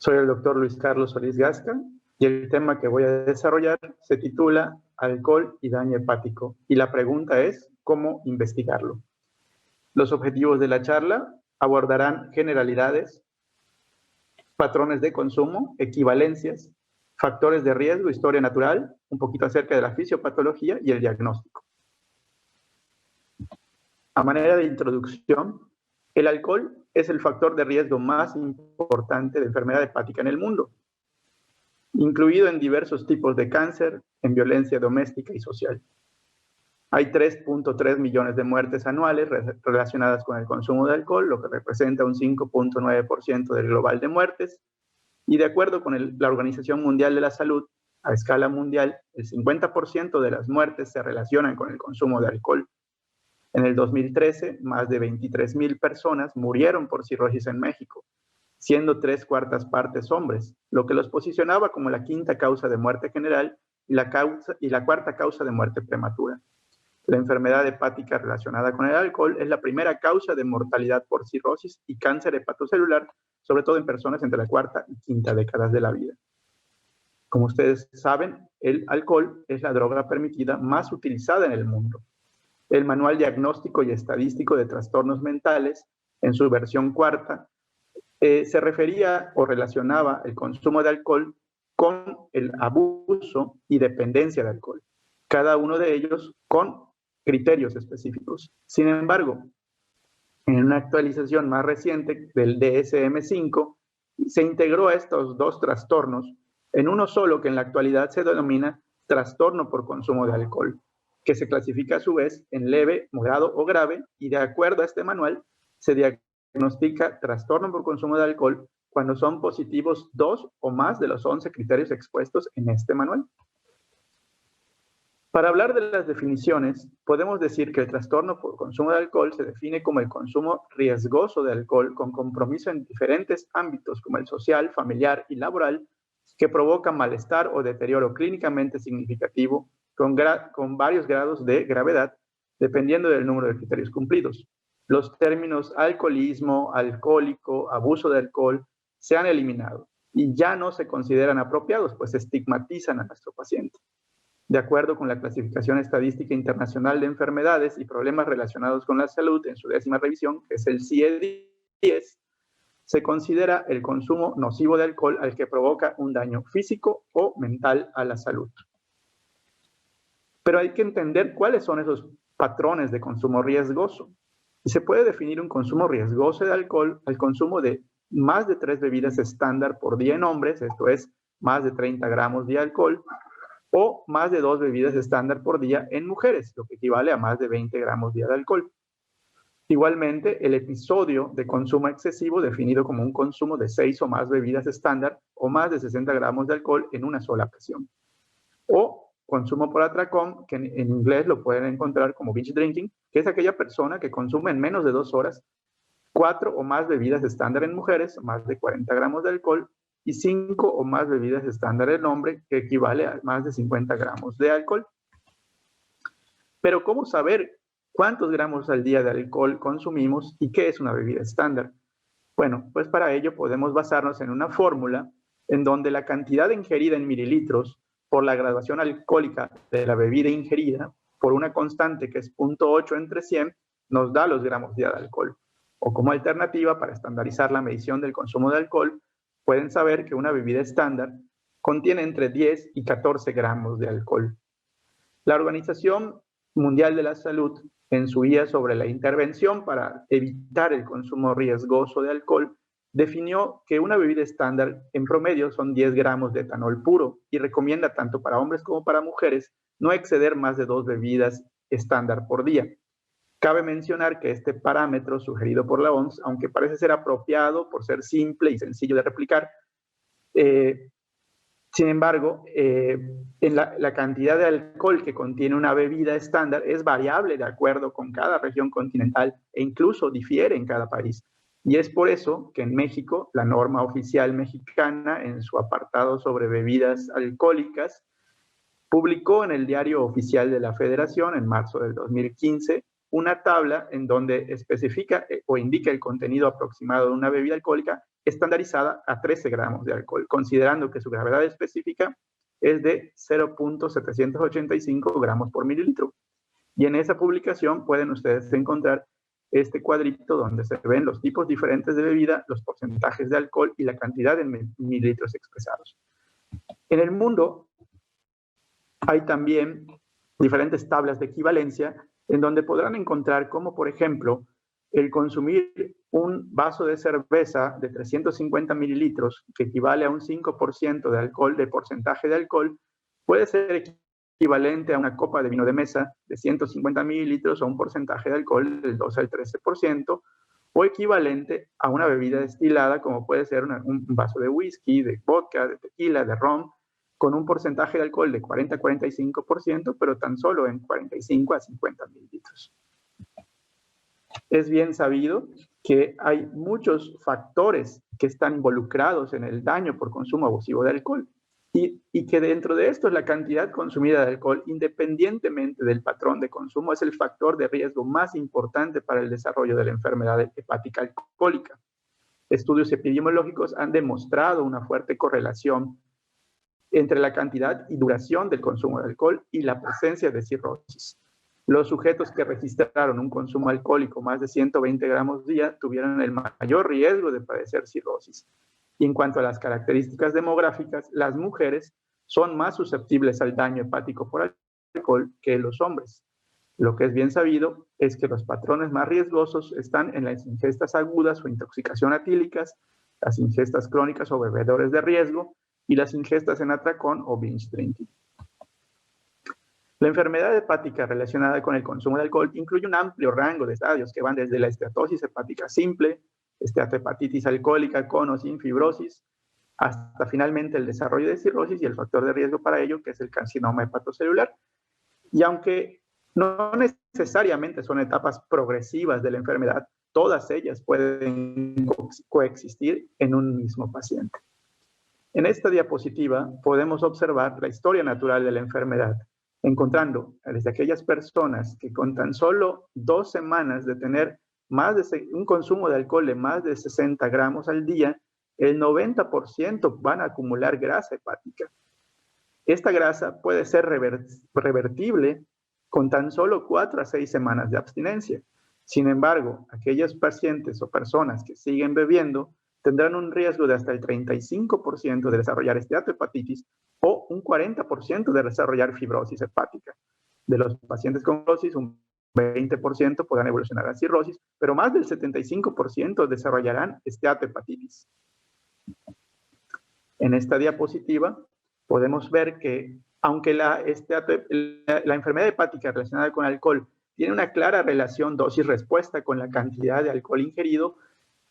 Soy el doctor Luis Carlos Solís Gasca y el tema que voy a desarrollar se titula Alcohol y daño hepático. Y la pregunta es, ¿cómo investigarlo? Los objetivos de la charla abordarán generalidades, patrones de consumo, equivalencias, factores de riesgo, historia natural, un poquito acerca de la fisiopatología y el diagnóstico. A manera de introducción, el alcohol es el factor de riesgo más importante de enfermedad hepática en el mundo, incluido en diversos tipos de cáncer, en violencia doméstica y social. Hay 3.3 millones de muertes anuales relacionadas con el consumo de alcohol, lo que representa un 5.9% del global de muertes. Y de acuerdo con la Organización Mundial de la Salud, a escala mundial, el 50% de las muertes se relacionan con el consumo de alcohol. En el 2013, más de 23,000 personas murieron por cirrosis en México, siendo 3/4 partes hombres, lo que los posicionaba como la quinta causa de muerte general y la cuarta causa de muerte prematura. La enfermedad hepática relacionada con el alcohol es la primera causa de mortalidad por cirrosis y cáncer hepatocelular, sobre todo en personas entre la cuarta y quinta décadas de la vida. Como ustedes saben, el alcohol es la droga permitida más utilizada en el mundo. El Manual Diagnóstico y Estadístico de Trastornos Mentales, en su versión cuarta, se refería o relacionaba el consumo de alcohol con el abuso y dependencia de alcohol, cada uno de ellos con criterios específicos. Sin embargo, en una actualización más reciente del DSM-5, se integró a estos dos trastornos en uno solo que en la actualidad se denomina trastorno por consumo de alcohol, que se clasifica a su vez en leve, moderado o grave, y de acuerdo a este manual, se diagnostica trastorno por consumo de alcohol cuando son positivos 2 o más de los 11 criterios expuestos en este manual. Para hablar de las definiciones, podemos decir que el trastorno por consumo de alcohol se define como el consumo riesgoso de alcohol con compromiso en diferentes ámbitos como el social, familiar y laboral, que provoca malestar o deterioro clínicamente significativo con varios grados de gravedad, dependiendo del número de criterios cumplidos. Los términos alcoholismo, alcohólico, abuso de alcohol se han eliminado y ya no se consideran apropiados, pues estigmatizan a nuestro paciente. De acuerdo con la Clasificación Estadística Internacional de Enfermedades y Problemas Relacionados con la Salud, en su 10ª revisión, que es el CIE-10, se considera el consumo nocivo de alcohol al que provoca un daño físico o mental a la salud. Pero hay que entender cuáles son esos patrones de consumo riesgoso. Y se puede definir un consumo riesgoso de alcohol al consumo de más de 3 bebidas estándar por día en hombres, esto es, más de 30 gramos de alcohol, o más de 2 bebidas estándar por día en mujeres, lo que equivale a más de 20 gramos día de alcohol. Igualmente, el episodio de consumo excesivo, definido como un consumo de 6 o más bebidas estándar o más de 60 gramos de alcohol en una sola ocasión. O consumo por atracón, que en inglés lo pueden encontrar como binge drinking, que es aquella persona que consume en menos de 2 horas 4 o más bebidas estándar en mujeres, más de 40 gramos de alcohol, y 5 o más bebidas estándar en hombre, que equivale a más de 50 gramos de alcohol. Pero ¿cómo saber cuántos gramos al día de alcohol consumimos y qué es una bebida estándar? Bueno, pues para ello podemos basarnos en una fórmula en donde la cantidad ingerida en mililitros por la graduación alcohólica de la bebida ingerida por una constante que es 0.8 entre 100 nos da los gramos día de alcohol. O como alternativa para estandarizar la medición del consumo de alcohol, pueden saber que una bebida estándar contiene entre 10 y 14 gramos de alcohol. La Organización Mundial de la Salud, en su guía sobre la intervención para evitar el consumo riesgoso de alcohol, definió que una bebida estándar en promedio son 10 gramos de etanol puro y recomienda tanto para hombres como para mujeres no exceder más de 2 bebidas estándar por día. Cabe mencionar que este parámetro sugerido por la OMS, aunque parece ser apropiado por ser simple y sencillo de replicar, sin embargo, en la cantidad de alcohol que contiene una bebida estándar es variable de acuerdo con cada región continental e incluso difiere en cada país. Y es por eso que en México, la norma oficial mexicana, en su apartado sobre bebidas alcohólicas, publicó en el Diario Oficial de la Federación, en marzo del 2015, una tabla en donde especifica o indica el contenido aproximado de una bebida alcohólica estandarizada a 13 gramos de alcohol, considerando que su gravedad específica es de 0.785 gramos por mililitro. Y en esa publicación pueden ustedes encontrar este cuadrito donde se ven los tipos diferentes de bebida, los porcentajes de alcohol y la cantidad de mililitros expresados. En el mundo hay también diferentes tablas de equivalencia en donde podrán encontrar como, por ejemplo, el consumir un vaso de cerveza de 350 mililitros, que equivale a un 5% de alcohol, de porcentaje de alcohol, puede ser equivalente a una copa de vino de mesa de 150 mililitros o un porcentaje de alcohol del 12 al 13%, o equivalente a una bebida destilada, como puede ser un vaso de whisky, de vodka, de tequila, de ron, con un porcentaje de alcohol de 40 a 45%, pero tan solo en 45 a 50 mililitros. Es bien sabido que hay muchos factores que están involucrados en el daño por consumo abusivo de alcohol y que dentro de esto la cantidad consumida de alcohol, independientemente del patrón de consumo, es el factor de riesgo más importante para el desarrollo de la enfermedad hepática alcohólica. Estudios epidemiológicos han demostrado una fuerte correlación entre la cantidad y duración del consumo de alcohol y la presencia de cirrosis. Los sujetos que registraron un consumo alcohólico más de 120 gramos día tuvieron el mayor riesgo de padecer cirrosis. Y en cuanto a las características demográficas, las mujeres son más susceptibles al daño hepático por alcohol que los hombres. Lo que es bien sabido es que los patrones más riesgosos están en las ingestas agudas o intoxicación etílicas, las ingestas crónicas o bebedores de riesgo y las ingestas en atracón o binge drinking. La enfermedad hepática relacionada con el consumo de alcohol incluye un amplio rango de estadios que van desde la esteatosis hepática simple, esteatohepatitis alcohólica con o sin fibrosis, hasta finalmente el desarrollo de cirrosis y el factor de riesgo para ello, que es el carcinoma hepatocelular. Y aunque no necesariamente son etapas progresivas de la enfermedad, todas ellas pueden coexistir en un mismo paciente. En esta diapositiva podemos observar la historia natural de la enfermedad, encontrando desde aquellas personas que con tan solo 2 semanas de tener un consumo de alcohol de más de 60 gramos al día, el 90% van a acumular grasa hepática. Esta grasa puede ser revertible con tan solo 4 a 6 semanas de abstinencia. Sin embargo, aquellos pacientes o personas que siguen bebiendo tendrán un riesgo de hasta el 35% de desarrollar esteatohepatitis o un 40% de desarrollar fibrosis hepática. De los pacientes con fibrosis, un 20% podrán evolucionar a cirrosis, pero más del 75% desarrollarán esteatohepatitis. En esta diapositiva podemos ver que, aunque la enfermedad hepática relacionada con alcohol tiene una clara relación dosis-respuesta con la cantidad de alcohol ingerido,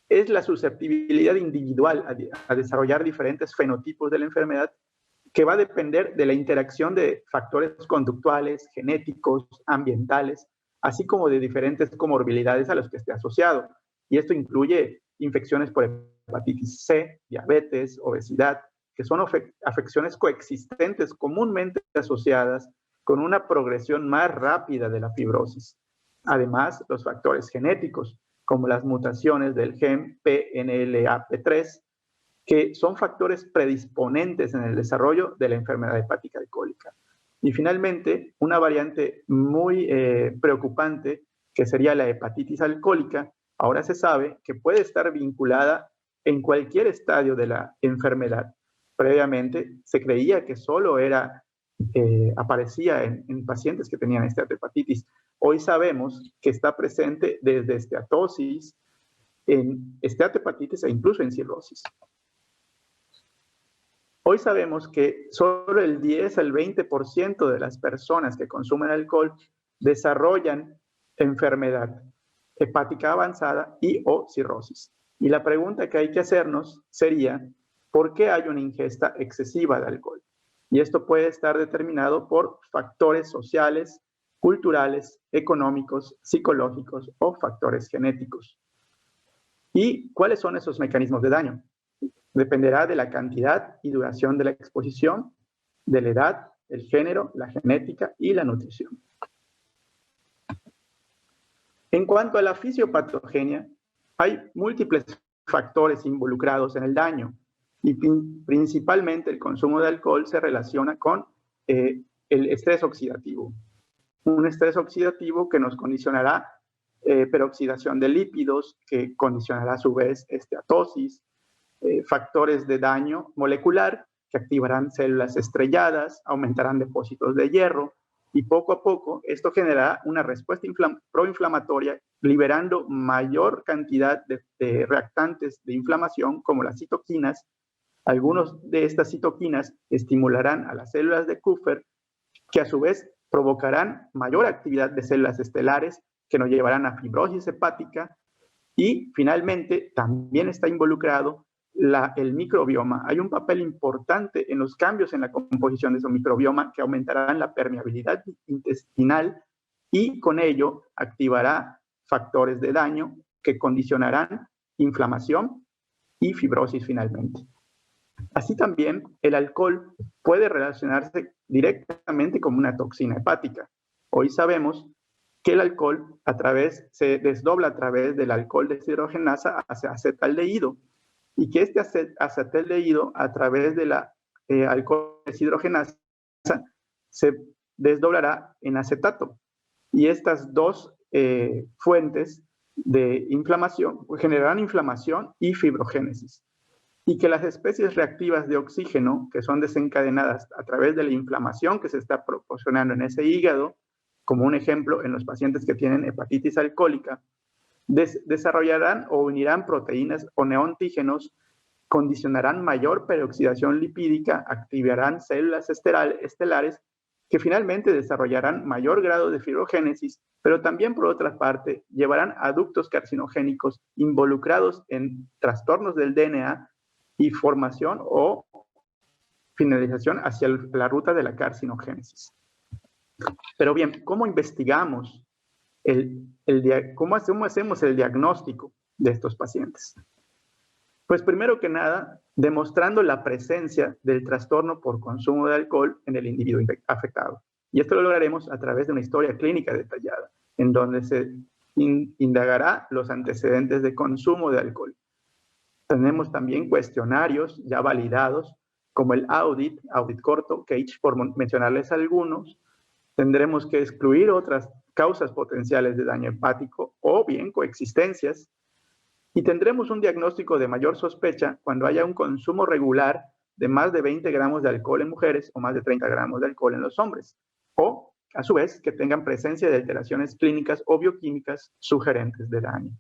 es la susceptibilidad individual a desarrollar diferentes fenotipos de la enfermedad que va a depender de la interacción de factores conductuales, genéticos, ambientales, así como de diferentes comorbilidades a los que esté asociado. Y esto incluye infecciones por hepatitis C, diabetes, obesidad, que son afecciones coexistentes comúnmente asociadas con una progresión más rápida de la fibrosis. Además, los factores genéticos, como las mutaciones del gen PNLAP3, que son factores predisponentes en el desarrollo de la enfermedad hepática alcohólica. Y finalmente, una variante muy preocupante, que sería la hepatitis alcohólica, ahora se sabe que puede estar vinculada en cualquier estadio de la enfermedad. Previamente se creía que solo aparecía en pacientes que tenían esteatohepatitis. Hoy sabemos que está presente desde esteatosis, en esteatohepatitis e incluso en cirrosis. Hoy sabemos que solo el 10 al 20% de las personas que consumen alcohol desarrollan enfermedad hepática avanzada y o cirrosis. Y la pregunta que hay que hacernos sería, ¿por qué hay una ingesta excesiva de alcohol? Y esto puede estar determinado por factores sociales, culturales, económicos, psicológicos o factores genéticos. ¿Y cuáles son esos mecanismos de daño? Dependerá de la cantidad y duración de la exposición, de la edad, el género, la genética y la nutrición. En cuanto a la fisiopatogenia, hay múltiples factores involucrados en el daño y principalmente el consumo de alcohol se relaciona con el estrés oxidativo. Un estrés oxidativo que nos condicionará peroxidación de lípidos, que condicionará a su vez esteatosis, factores de daño molecular que activarán células estrelladas, aumentarán depósitos de hierro y poco a poco esto generará una respuesta proinflamatoria liberando mayor cantidad de reactantes de inflamación como las citoquinas. Algunos de estas citoquinas estimularán a las células de Kupffer que a su vez provocarán mayor actividad de células estelares que nos llevarán a fibrosis hepática y finalmente también está involucrado el microbioma. Hay un papel importante en los cambios en la composición de ese microbioma que aumentarán la permeabilidad intestinal y con ello activará factores de daño que condicionarán inflamación y fibrosis finalmente. Así también, el alcohol puede relacionarse directamente con una toxina hepática. Hoy sabemos que el alcohol se desdobla a través del alcohol deshidrogenasa hacia acetaldehído y que este acetaldehído a través de la alcohol deshidrogenasa se desdoblará en acetato. Y estas dos fuentes de inflamación generarán inflamación y fibrogénesis. Y que las especies reactivas de oxígeno, que son desencadenadas a través de la inflamación que se está proporcionando en ese hígado, como un ejemplo en los pacientes que tienen hepatitis alcohólica, desarrollarán o unirán proteínas o neoantígenos, condicionarán mayor peroxidación lipídica, activarán células estelares que finalmente desarrollarán mayor grado de fibrogénesis, pero también por otra parte llevarán a ductos carcinogénicos involucrados en trastornos del DNA y formación o finalización hacia la ruta de la carcinogénesis. Pero bien, ¿cómo investigamos cómo hacemos el diagnóstico de estos pacientes? Pues primero que nada, demostrando la presencia del trastorno por consumo de alcohol en el individuo afectado. Y esto lo lograremos a través de una historia clínica detallada, en donde se indagará los antecedentes de consumo de alcohol. Tenemos también cuestionarios ya validados, como el audit corto, CAGE, por mencionarles algunos. Tendremos que excluir otras causas potenciales de daño hepático o bien coexistencias. Y tendremos un diagnóstico de mayor sospecha cuando haya un consumo regular de más de 20 gramos de alcohol en mujeres o más de 30 gramos de alcohol en los hombres. O, a su vez, que tengan presencia de alteraciones clínicas o bioquímicas sugerentes de daño.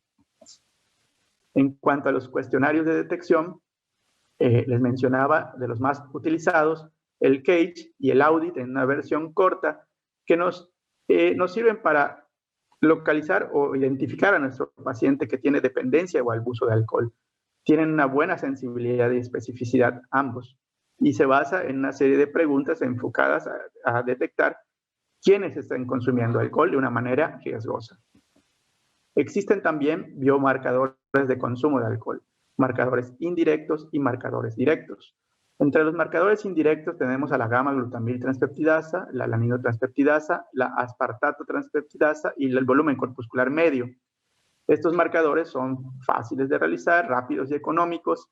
En cuanto a los cuestionarios de detección, les mencionaba de los más utilizados, el CAGE y el audit en una versión corta que nos sirven para localizar o identificar a nuestro paciente que tiene dependencia o abuso de alcohol. Tienen una buena sensibilidad y especificidad ambos y se basa en una serie de preguntas enfocadas a detectar quiénes están consumiendo alcohol de una manera riesgosa. Existen también biomarcadores de consumo de alcohol, marcadores indirectos y marcadores directos. Entre los marcadores indirectos tenemos a la gamma-glutamil transpeptidasa, la alaninotranseptidasa, la aspartato transpeptidasa y el volumen corpuscular medio. Estos marcadores son fáciles de realizar, rápidos y económicos.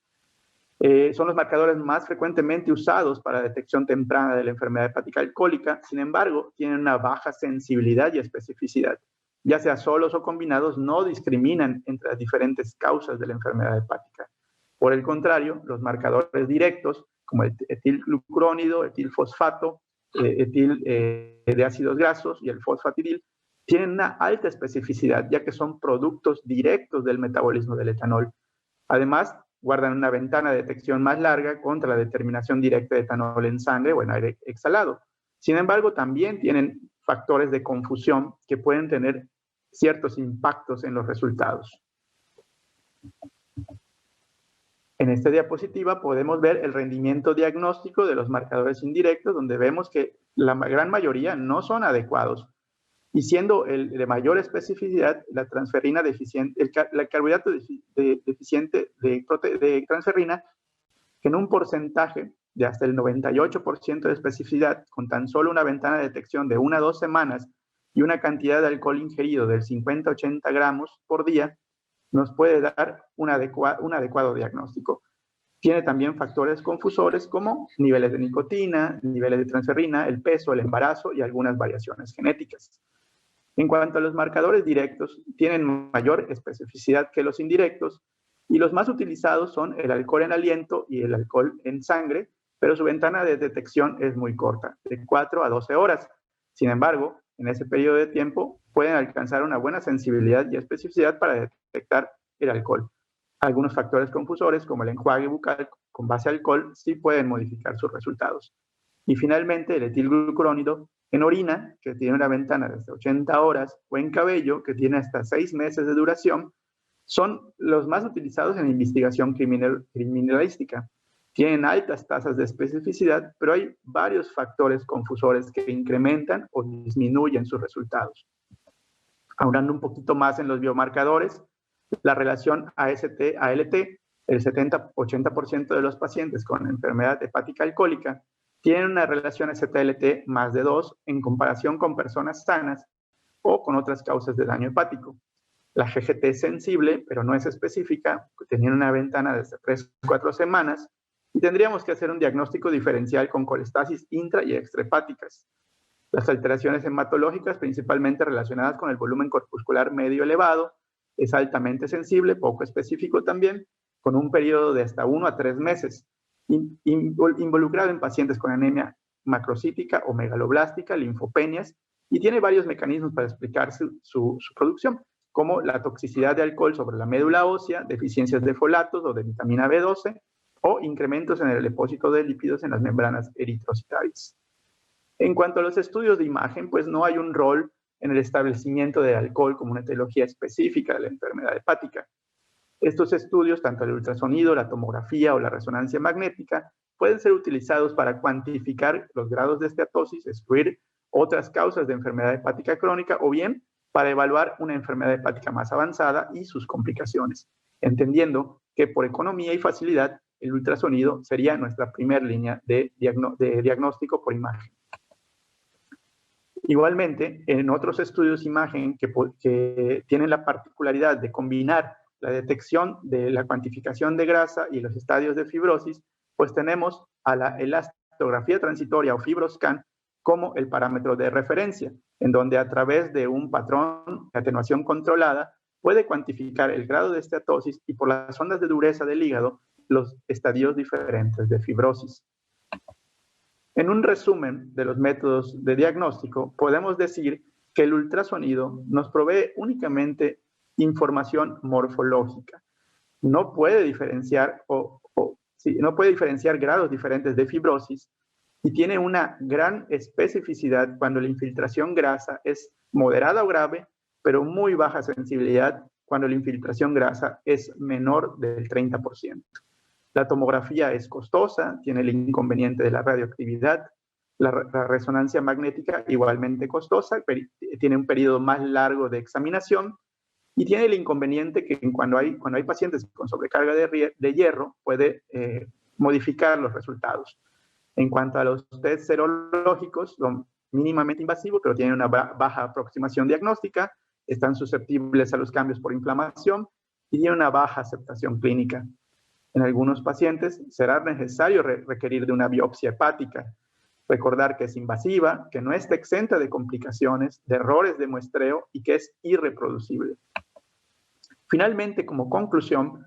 Son los marcadores más frecuentemente usados para detección temprana de la enfermedad hepática alcohólica. Sin embargo, tienen una baja sensibilidad y especificidad. Ya sea solos o combinados, no discriminan entre las diferentes causas de la enfermedad hepática. Por el contrario, los marcadores directos, como el etilglucurónido, etilfosfato, etil de ácidos grasos y el fosfatidil, tienen una alta especificidad, ya que son productos directos del metabolismo del etanol. Además, guardan una ventana de detección más larga contra la determinación directa de etanol en sangre o en aire exhalado. Sin embargo, también tienen factores de confusión que pueden tener ciertos impactos en los resultados. En esta diapositiva podemos ver el rendimiento diagnóstico de los marcadores indirectos, donde vemos que la gran mayoría no son adecuados. Y siendo el de mayor especificidad, la transferrina deficiente, el carbohidrato deficiente de transferrina, que en un porcentaje de hasta el 98% de especificidad, con tan solo una ventana de detección de 1 a 2 semanas y una cantidad de alcohol ingerido del 50 a 80 gramos por día, nos puede dar un adecuado diagnóstico. Tiene también factores confusores como niveles de nicotina, niveles de transferrina, el peso, el embarazo y algunas variaciones genéticas. En cuanto a los marcadores directos, tienen mayor especificidad que los indirectos y los más utilizados son el alcohol en aliento y el alcohol en sangre, pero su ventana de detección es muy corta, de 4 a 12 horas. Sin embargo, en ese periodo de tiempo pueden alcanzar una buena sensibilidad y especificidad para detectar el alcohol. Algunos factores confusores, como el enjuague bucal con base a alcohol, sí pueden modificar sus resultados. Y finalmente, el etilglucurónido en orina, que tiene una ventana de hasta 80 horas, o en cabello, que tiene hasta 6 meses de duración, son los más utilizados en investigación criminalística. Tienen altas tasas de especificidad, pero hay varios factores confusores que incrementan o disminuyen sus resultados. Ahondando un poquito más en los biomarcadores, la relación AST-ALT, el 70-80% de los pacientes con enfermedad hepática alcohólica tienen una relación AST-ALT más de 2 en comparación con personas sanas o con otras causas de daño hepático. La GGT es sensible, pero no es específica, tiene una ventana de hasta 3-4 semanas y tendríamos que hacer un diagnóstico diferencial con colestasis intra- y extrahepáticas. Las alteraciones hematológicas, principalmente relacionadas con el volumen corpuscular medio elevado, es altamente sensible, poco específico también, con un periodo de hasta 1 a 3 meses, involucrado en pacientes con anemia macrocítica o megaloblástica, linfopenias, y tiene varios mecanismos para explicar su producción, como la toxicidad de alcohol sobre la médula ósea, deficiencias de folatos o de vitamina B12, o incrementos en el depósito de lípidos en las membranas eritrocitarias. En cuanto a los estudios de imagen, pues no hay un rol en el establecimiento del alcohol como una etiología específica de la enfermedad hepática. Estos estudios, tanto el ultrasonido, la tomografía o la resonancia magnética, pueden ser utilizados para cuantificar los grados de esteatosis, excluir otras causas de enfermedad hepática crónica o bien para evaluar una enfermedad hepática más avanzada y sus complicaciones, entendiendo que por economía y facilidad el ultrasonido sería nuestra primera línea de diagnóstico por imagen. Igualmente, en otros estudios de imagen que tienen la particularidad de combinar la detección de la cuantificación de grasa y los estadios de fibrosis, pues tenemos a la elastografía transitoria o FibroScan como el parámetro de referencia, en donde a través de un patrón de atenuación controlada puede cuantificar el grado de esteatosis y por las ondas de dureza del hígado los estadios diferentes de fibrosis. En un resumen de los métodos de diagnóstico, podemos decir que el ultrasonido nos provee únicamente información morfológica. No puede diferenciar, no puede diferenciar grados diferentes de fibrosis y tiene una gran especificidad cuando la infiltración grasa es moderada o grave, pero muy baja sensibilidad cuando la infiltración grasa es menor del 30%. La tomografía es costosa, tiene el inconveniente de la radioactividad. La resonancia magnética igualmente costosa, tiene un periodo más largo de examinación y tiene el inconveniente que cuando hay pacientes con sobrecarga de hierro puede modificar los resultados. En cuanto a los test serológicos, son mínimamente invasivos, pero tienen una baja aproximación diagnóstica, están susceptibles a los cambios por inflamación y tienen una baja aceptación clínica. En algunos pacientes será necesario requerir de una biopsia hepática. Recordar que es invasiva, que no está exenta de complicaciones, de errores de muestreo y que es irreproducible. Finalmente, como conclusión,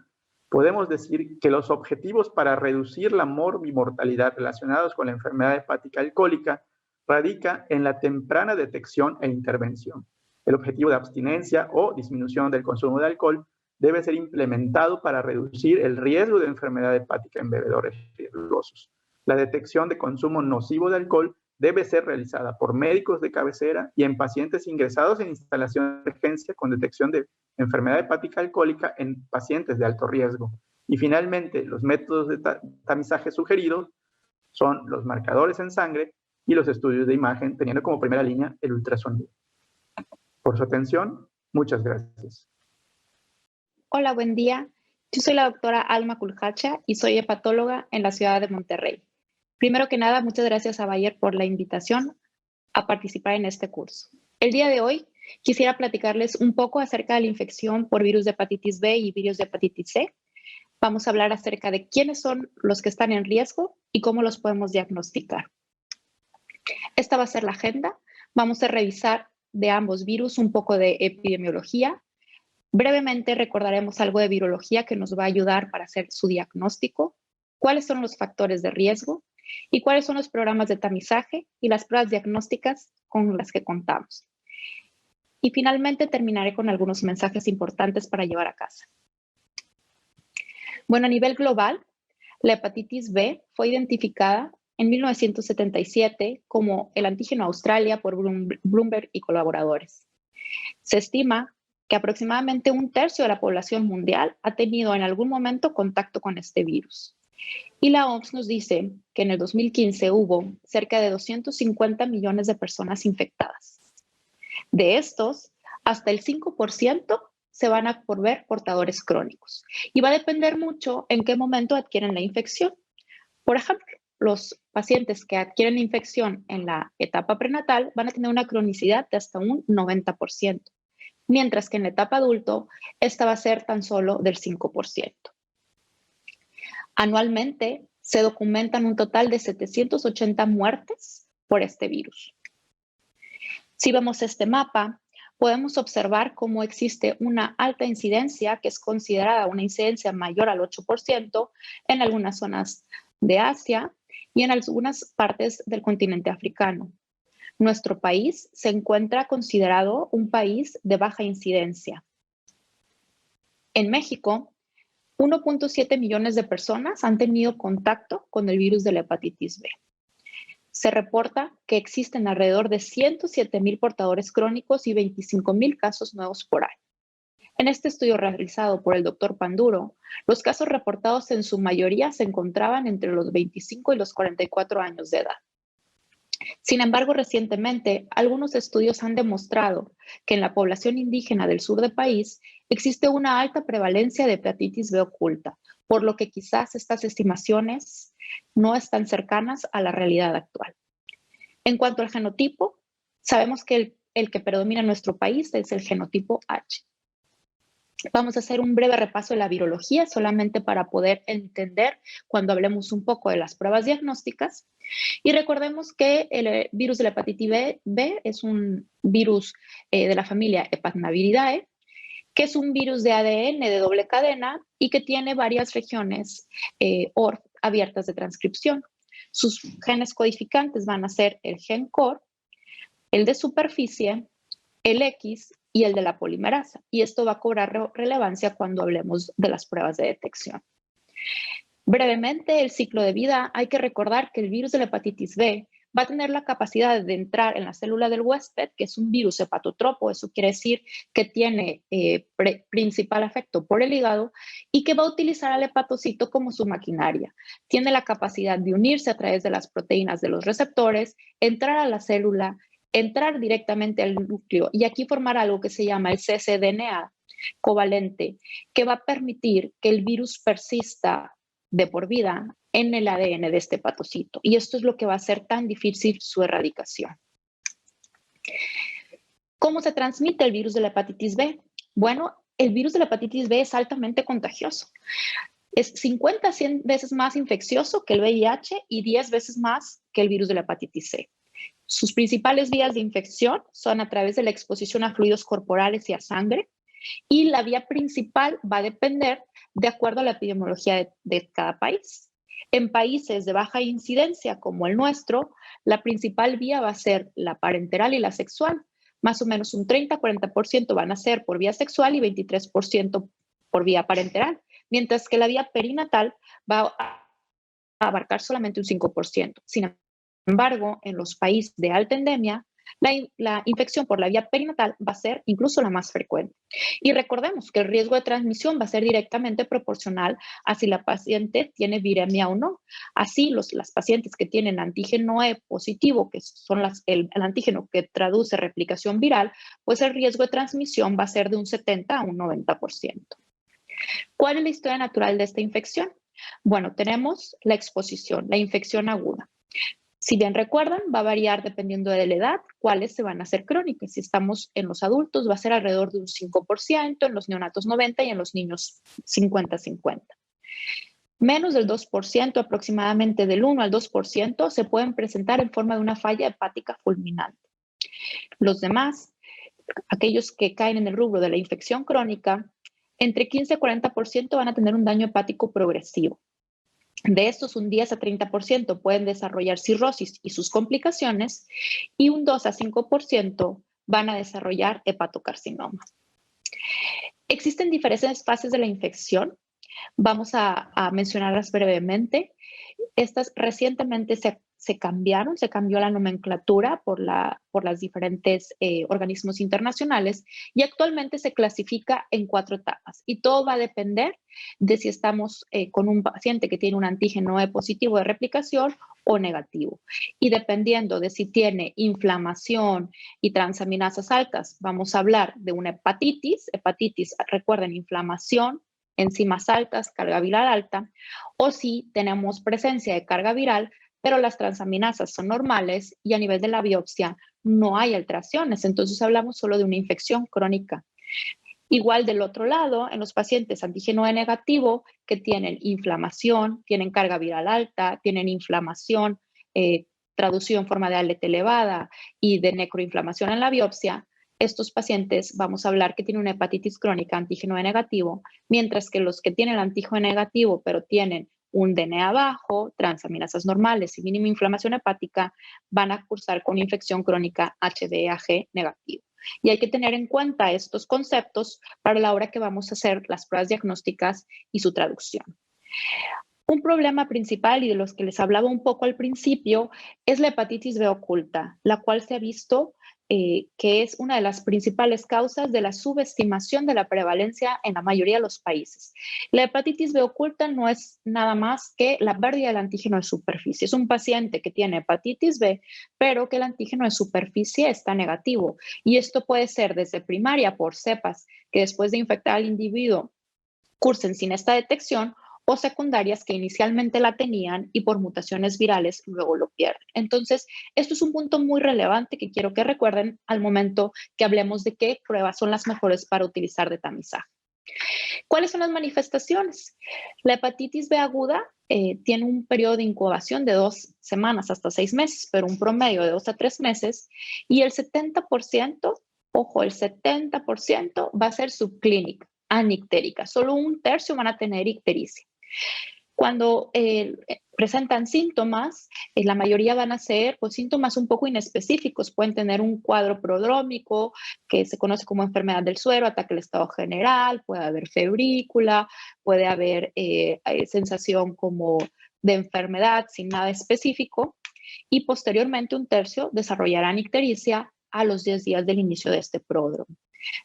podemos decir que los objetivos para reducir la morbimortalidad relacionados con la enfermedad hepática alcohólica radica en la temprana detección e intervención. El objetivo de abstinencia o disminución del consumo de alcohol debe ser implementado para reducir el riesgo de enfermedad hepática en bebedores riesgosos. La detección de consumo nocivo de alcohol debe ser realizada por médicos de cabecera y en pacientes ingresados en instalación de emergencia con detección de enfermedad hepática alcohólica en pacientes de alto riesgo. Y finalmente, los métodos de tamizaje sugeridos son los marcadores en sangre y los estudios de imagen, teniendo como primera línea el ultrasonido. Por su atención, muchas gracias. Hola, buen día. Yo soy la doctora Alma Culhacha y soy hepatóloga en la ciudad de Monterrey. Primero que nada, muchas gracias a Bayer por la invitación a participar en este curso. El día de hoy quisiera platicarles un poco acerca de la infección por virus de hepatitis B y virus de hepatitis C. Vamos a hablar acerca de quiénes son los que están en riesgo y cómo los podemos diagnosticar. Esta va a ser la agenda. Vamos a revisar de ambos virus un poco de epidemiología. Brevemente recordaremos algo de virología que nos va a ayudar para hacer su diagnóstico, cuáles son los factores de riesgo y cuáles son los programas de tamizaje y las pruebas diagnósticas con las que contamos. Y finalmente terminaré con algunos mensajes importantes para llevar a casa. Bueno, a nivel global, la hepatitis B fue identificada en 1977 como el antígeno Australia por Bloomberg y colaboradores. Se estima que aproximadamente 1/3 de la población mundial ha tenido en algún momento contacto con este virus. Y la OMS nos dice que en el 2015 hubo cerca de 250 millones de personas infectadas. De estos, hasta el 5% se van a volver portadores crónicos. Y va a depender mucho en qué momento adquieren la infección. Por ejemplo, los pacientes que adquieren la infección en la etapa prenatal van a tener una cronicidad de hasta un 90%, mientras que en la etapa adulto esta va a ser tan solo del 5%. Anualmente se documentan un total de 780 muertes por este virus. Si vemos este mapa, podemos observar cómo existe una alta incidencia que es considerada una incidencia mayor al 8% en algunas zonas de Asia y en algunas partes del continente africano. Nuestro país se encuentra considerado un país de baja incidencia. En México, 1.7 millones de personas han tenido contacto con el virus de la hepatitis B. Se reporta que existen alrededor de 107,000 portadores crónicos y 25,000 casos nuevos por año. En este estudio realizado por el Dr. Panduro, los casos reportados en su mayoría se encontraban entre los 25 y los 44 años de edad. Sin embargo, recientemente, algunos estudios han demostrado que en la población indígena del sur del país existe una alta prevalencia de hepatitis B oculta, por lo que quizás estas estimaciones no están cercanas a la realidad actual. En cuanto al genotipo, sabemos que el que predomina en nuestro país es el genotipo H. Vamos a hacer un breve repaso de la virología, solamente para poder entender cuando hablemos un poco de las pruebas diagnósticas. Y recordemos que el virus de la hepatitis B es un virus de la familia Hepatnaviridae, que es un virus de ADN de doble cadena y que tiene varias regiones ORF abiertas de transcripción. Sus genes codificantes van a ser el gen COR, el de superficie, el X y el de la polimerasa. Y esto va a cobrar relevancia cuando hablemos de las pruebas de detección. Brevemente, el ciclo de vida. Hay que recordar que el virus de la hepatitis B va a tener la capacidad de entrar en la célula del huésped, que es un virus hepatotropo. Eso quiere decir que tiene principal efecto por el hígado y que va a utilizar al hepatocito como su maquinaria. Tiene la capacidad de unirse a través de las proteínas de los receptores, entrar a la célula, entrar directamente al núcleo y aquí formar algo que se llama el cccDNA covalente, que va a permitir que el virus persista de por vida en el ADN de este hepatocito. Y esto es lo que va a hacer tan difícil su erradicación. ¿Cómo se transmite el virus de la hepatitis B? Bueno, el virus de la hepatitis B es altamente contagioso. Es 50 a 100 veces más infeccioso que el VIH y 10 veces más que el virus de la hepatitis C. Sus principales vías de infección son a través de la exposición a fluidos corporales y a sangre, y la vía principal va a depender de acuerdo a la epidemiología de cada país. En países de baja incidencia como el nuestro, la principal vía va a ser la parenteral y la sexual. Más o menos un 30-40% van a ser por vía sexual y 23% por vía parenteral, mientras que la vía perinatal va a abarcar solamente un 5%. Sin embargo, en los países de alta endemia, la infección por la vía perinatal va a ser incluso la más frecuente. Y recordemos que el riesgo de transmisión va a ser directamente proporcional a si la paciente tiene viremia o no. Así, las pacientes que tienen antígeno E positivo, que son el antígeno que traduce replicación viral, pues el riesgo de transmisión va a ser de un 70 a un 90%. ¿Cuál es la historia natural de esta infección? Bueno, tenemos la exposición, la infección aguda. Si bien recuerdan, va a variar dependiendo de la edad, cuáles se van a hacer crónicas. Si estamos en los adultos, va a ser alrededor de un 5%, en los neonatos 90% y en los niños 50-50. Menos del 2%, aproximadamente del 1 al 2%, se pueden presentar en forma de una falla hepática fulminante. Los demás, aquellos que caen en el rubro de la infección crónica, entre 15 y 40% van a tener un daño hepático progresivo. De estos, un 10 a 30% pueden desarrollar cirrosis y sus complicaciones, y un 2 a 5% van a desarrollar hepatocarcinoma. Existen diferentes fases de la infección. Vamos a mencionarlas brevemente. Estas recientemente se cambió la nomenclatura por las diferentes organismos internacionales, y actualmente se clasifica en 4 etapas, y todo va a depender de si estamos con un paciente que tiene un antígeno E positivo de replicación o negativo. Y dependiendo de si tiene inflamación y transaminasas altas, vamos a hablar de una hepatitis, recuerden, inflamación, enzimas altas, carga viral alta, o si tenemos presencia de carga viral, pero las transaminasas son normales y a nivel de la biopsia no hay alteraciones, entonces hablamos solo de una infección crónica. Igual del otro lado, en los pacientes antígeno E negativo que tienen inflamación, tienen carga viral alta, tienen inflamación traducido en forma de ALT elevada y de necroinflamación en la biopsia, estos pacientes vamos a hablar que tienen una hepatitis crónica antígeno E negativo, mientras que los que tienen el antígeno E negativo pero tienen un DNA bajo, transaminasas normales y mínima inflamación hepática, van a cursar con infección crónica HDAG negativo. Y hay que tener en cuenta estos conceptos para la hora que vamos a hacer las pruebas diagnósticas y su traducción. Un problema principal, y de los que les hablaba un poco al principio, es la hepatitis B oculta, la cual se ha visto que es una de las principales causas de la subestimación de la prevalencia en la mayoría de los países. La hepatitis B oculta no es nada más que la pérdida del antígeno de superficie. Es un paciente que tiene hepatitis B, pero que el antígeno de superficie está negativo. Y esto puede ser desde primaria por cepas que después de infectar al individuo cursen sin esta detección, o secundarias que inicialmente la tenían y por mutaciones virales luego lo pierden. Entonces, esto es un punto muy relevante que quiero que recuerden al momento que hablemos de qué pruebas son las mejores para utilizar de tamizaje. ¿Cuáles son las manifestaciones? La hepatitis B aguda tiene un periodo de incubación de 2 semanas hasta 6 meses, pero un promedio de 2 a 3 meses, y el 70%, ojo, el 70% va a ser subclínica, anictérica. Solo un tercio van a tener ictericia. Cuando presentan síntomas, la mayoría van a ser pues, síntomas un poco inespecíficos. Pueden tener un cuadro prodrómico que se conoce como enfermedad del suero, ataque al estado general, puede haber febrícula, puede haber sensación como de enfermedad sin nada específico, y posteriormente un tercio desarrollarán ictericia a los 10 días del inicio de este pródromo.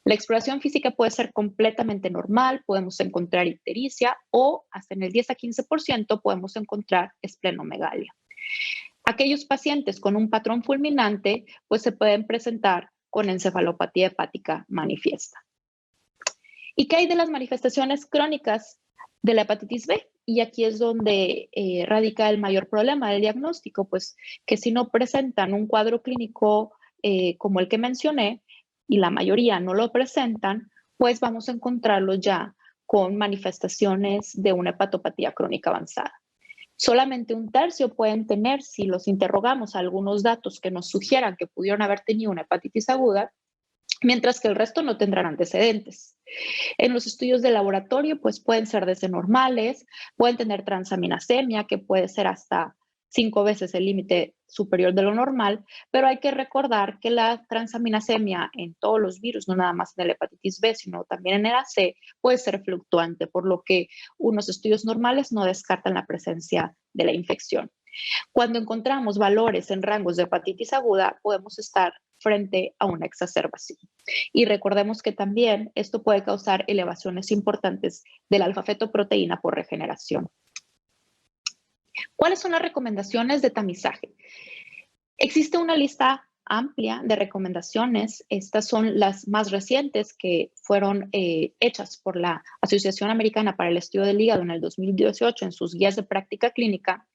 La exploración física puede ser completamente normal, podemos encontrar ictericia, o hasta en el 10 a 15% podemos encontrar esplenomegalia. Aquellos pacientes con un patrón fulminante pues se pueden presentar con encefalopatía hepática manifiesta. ¿Y qué hay de las manifestaciones crónicas de la hepatitis B? Y aquí es donde radica el mayor problema del diagnóstico, pues que si no presentan un cuadro clínico como el que mencioné, y la mayoría no lo presentan, pues vamos a encontrarlos ya con manifestaciones de una hepatopatía crónica avanzada. Solamente un tercio pueden tener, si los interrogamos, algunos datos que nos sugieran que pudieron haber tenido una hepatitis aguda, mientras que el resto no tendrán antecedentes. En los estudios de laboratorio, pues pueden ser desde normales, pueden tener transaminasemia, que puede ser hasta 5 veces el límite superior de lo normal, pero hay que recordar que la transaminasemia en todos los virus, no nada más en la hepatitis B, sino también en el AC, puede ser fluctuante, por lo que unos estudios normales no descartan la presencia de la infección. Cuando encontramos valores en rangos de hepatitis aguda, podemos estar frente a una exacerbación. Y recordemos que también esto puede causar elevaciones importantes de la alfa-fetoproteína por regeneración. ¿Cuáles son las recomendaciones de tamizaje? Existe una lista amplia de recomendaciones. Estas son las más recientes que fueron hechas por la Asociación Americana para el Estudio del Hígado en el 2018 en sus guías de práctica clínica.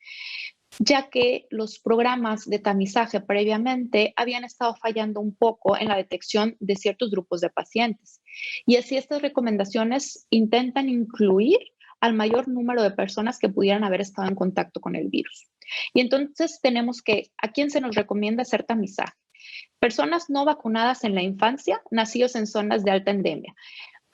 ya que los programas de tamizaje previamente habían estado fallando un poco en la detección de ciertos grupos de pacientes. Y así estas recomendaciones intentan incluir al mayor número de personas que pudieran haber estado en contacto con el virus. Y entonces tenemos que, ¿a quién se nos recomienda hacer tamizaje? Personas no vacunadas en la infancia, nacidos en zonas de alta endemia.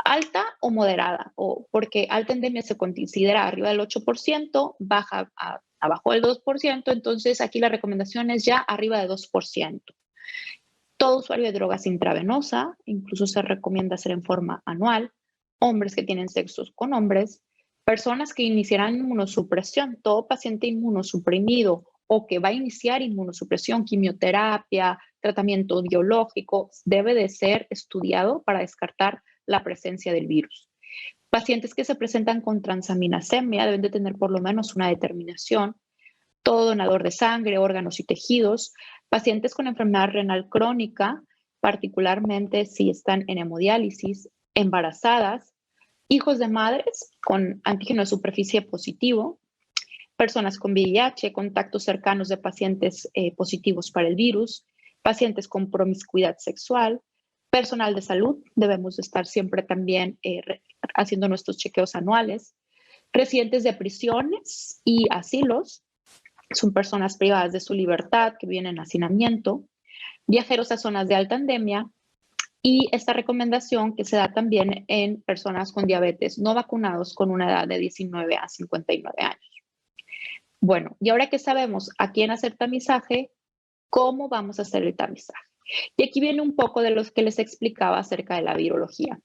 Alta o moderada, o porque alta endemia se considera arriba del 8%, baja a abajo del 2%, entonces aquí la recomendación es ya arriba de 2%. Todo usuario de drogas intravenosa, incluso se recomienda hacer en forma anual, hombres que tienen sexos con hombres, personas que iniciarán inmunosupresión, todo paciente inmunosuprimido o que va a iniciar inmunosupresión, quimioterapia, tratamiento biológico, debe de ser estudiado para descartar la presencia del virus. Pacientes que se presentan con transaminasemia deben de tener por lo menos una determinación. Todo donador de sangre, órganos y tejidos. Pacientes con enfermedad renal crónica, particularmente si están en hemodiálisis, embarazadas, hijos de madres con antígeno de superficie positivo, personas con VIH, contactos cercanos de pacientes positivos para el virus, pacientes con promiscuidad sexual, personal de salud, debemos estar siempre también haciendo nuestros chequeos anuales, residentes de prisiones y asilos, son personas privadas de su libertad que viven en hacinamiento, viajeros a zonas de alta endemia y esta recomendación que se da también en personas con diabetes no vacunados con una edad de 19 a 59 años. Bueno, y ahora que sabemos a quién hacer tamizaje, ¿cómo vamos a hacer el tamizaje? Y aquí viene un poco de lo que les explicaba acerca de la virología.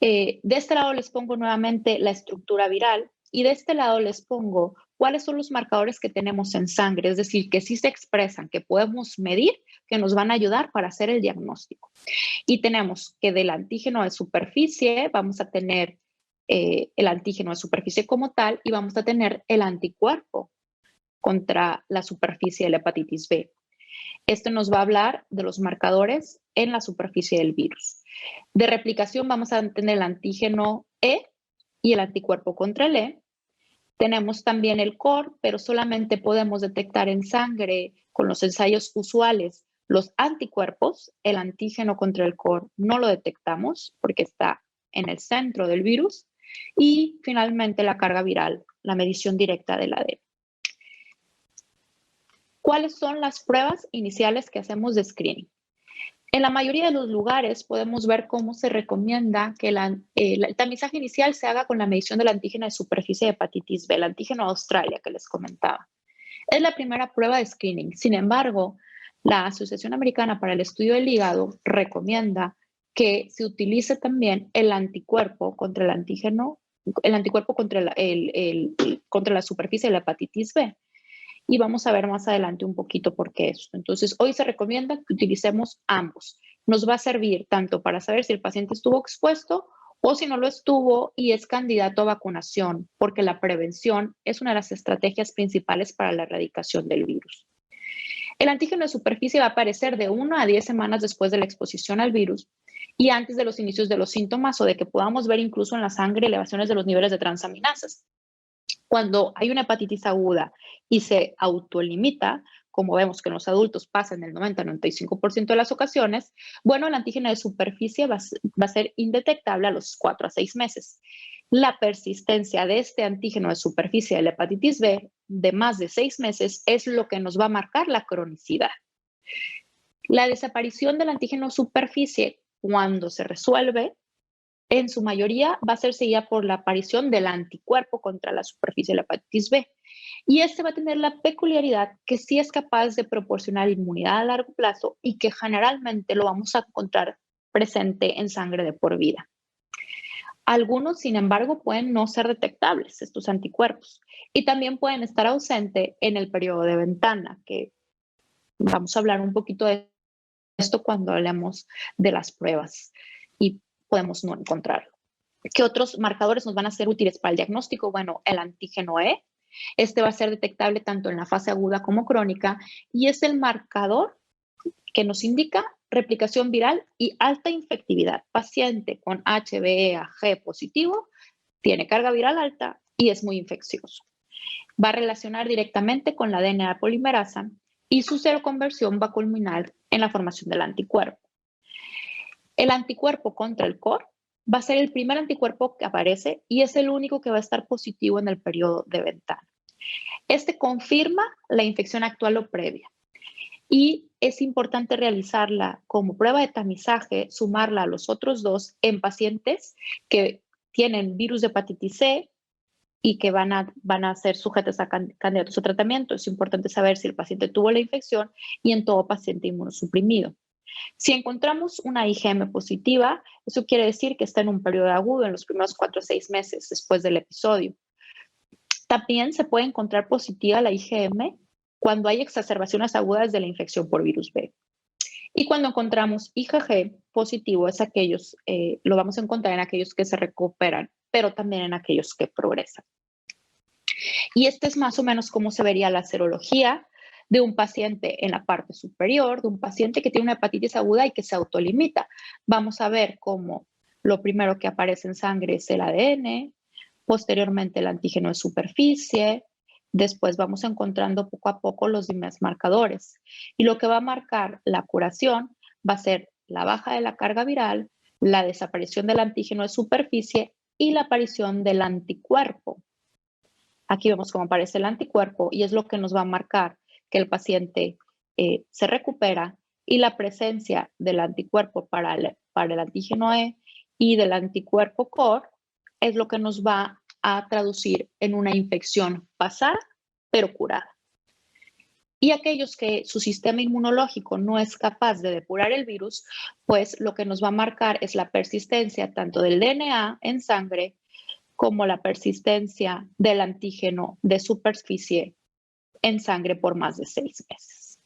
De este lado les pongo nuevamente la estructura viral y de este lado les pongo cuáles son los marcadores que tenemos en sangre, es decir, que sí se expresan, que podemos medir, que nos van a ayudar para hacer el diagnóstico. Y tenemos que del antígeno de superficie vamos a tener el antígeno de superficie como tal y vamos a tener el anticuerpo contra la superficie de la hepatitis B. Esto nos va a hablar de los marcadores en la superficie del virus. De replicación vamos a tener el antígeno E y el anticuerpo contra el E. Tenemos también el COR, pero solamente podemos detectar en sangre con los ensayos usuales los anticuerpos. El antígeno contra el COR no lo detectamos porque está en el centro del virus. Y finalmente la carga viral, la medición directa del ADN. ¿Cuáles son las pruebas iniciales que hacemos de screening? En la mayoría de los lugares podemos ver cómo se recomienda que el tamizaje inicial se haga con la medición del antígeno de superficie de hepatitis B, el antígeno de Australia que les comentaba. Es la primera prueba de screening. Sin embargo, la Asociación Americana para el Estudio del Hígado recomienda que se utilice también el anticuerpo contra el antígeno, el anticuerpo contra la superficie de la hepatitis B. Y vamos a ver más adelante un poquito por qué esto. Entonces, hoy se recomienda que utilicemos ambos. Nos va a servir tanto para saber si el paciente estuvo expuesto o si no lo estuvo y es candidato a vacunación, porque la prevención es una de las estrategias principales para la erradicación del virus. El antígeno de superficie va a aparecer de 1 a 10 semanas después de la exposición al virus y antes de los inicios de los síntomas o de que podamos ver incluso en la sangre elevaciones de los niveles de transaminasas. Cuando hay una hepatitis aguda y se autolimita, como vemos que en los adultos pasa en el 90-95% de las ocasiones, bueno, el antígeno de superficie va a ser indetectable a los 4 a 6 meses. La persistencia de este antígeno de superficie de la hepatitis B de más de 6 meses es lo que nos va a marcar la cronicidad. La desaparición del antígeno superficie cuando se resuelve en su mayoría va a ser seguida por la aparición del anticuerpo contra la superficie de la hepatitis B. Y este va a tener la peculiaridad que sí es capaz de proporcionar inmunidad a largo plazo y que generalmente lo vamos a encontrar presente en sangre de por vida. Algunos, sin embargo, pueden no ser detectables, estos anticuerpos, y también pueden estar ausentes en el periodo de ventana, que vamos a hablar un poquito de esto cuando hablemos de las pruebas. Y podemos no encontrarlo. ¿Qué otros marcadores nos van a ser útiles para el diagnóstico? Bueno, el antígeno E. Este va a ser detectable tanto en la fase aguda como crónica y es el marcador que nos indica replicación viral y alta infectividad. Paciente con HBeAg positivo tiene carga viral alta y es muy infeccioso. Va a relacionar directamente con la DNA polimerasa y su seroconversión va a culminar en la formación del anticuerpo. El anticuerpo contra el COR va a ser el primer anticuerpo que aparece y es el único que va a estar positivo en el periodo de ventana. Este confirma la infección actual o previa y es importante realizarla como prueba de tamizaje, sumarla a los otros dos en pacientes que tienen virus de hepatitis C y que van a ser sujetos a candidatos a tratamiento. Es importante saber si el paciente tuvo la infección y en todo paciente inmunosuprimido. Si encontramos una IgM positiva, eso quiere decir que está en un periodo agudo en los primeros 4 a 6 meses después del episodio. También se puede encontrar positiva la IgM cuando hay exacerbaciones agudas de la infección por virus B. Y cuando encontramos IgG positivo, lo vamos a encontrar en aquellos que se recuperan, pero también en aquellos que progresan. Y este es más o menos cómo se vería la serología de un paciente en la parte superior, de un paciente que tiene una hepatitis aguda y que se autolimita. Vamos a ver cómo lo primero que aparece en sangre es el ADN, posteriormente el antígeno de superficie, después vamos encontrando poco a poco los demás marcadores. Y lo que va a marcar la curación va a ser la baja de la carga viral, la desaparición del antígeno de superficie y la aparición del anticuerpo. Aquí vemos cómo aparece el anticuerpo y es lo que nos va a marcar que el paciente se recupera y la presencia del anticuerpo para el antígeno E y del anticuerpo COR es lo que nos va a traducir en una infección pasada pero curada. Y aquellos que su sistema inmunológico no es capaz de depurar el virus, pues lo que nos va a marcar es la persistencia tanto del DNA en sangre como la persistencia del antígeno de superficie en sangre por más de 6 meses.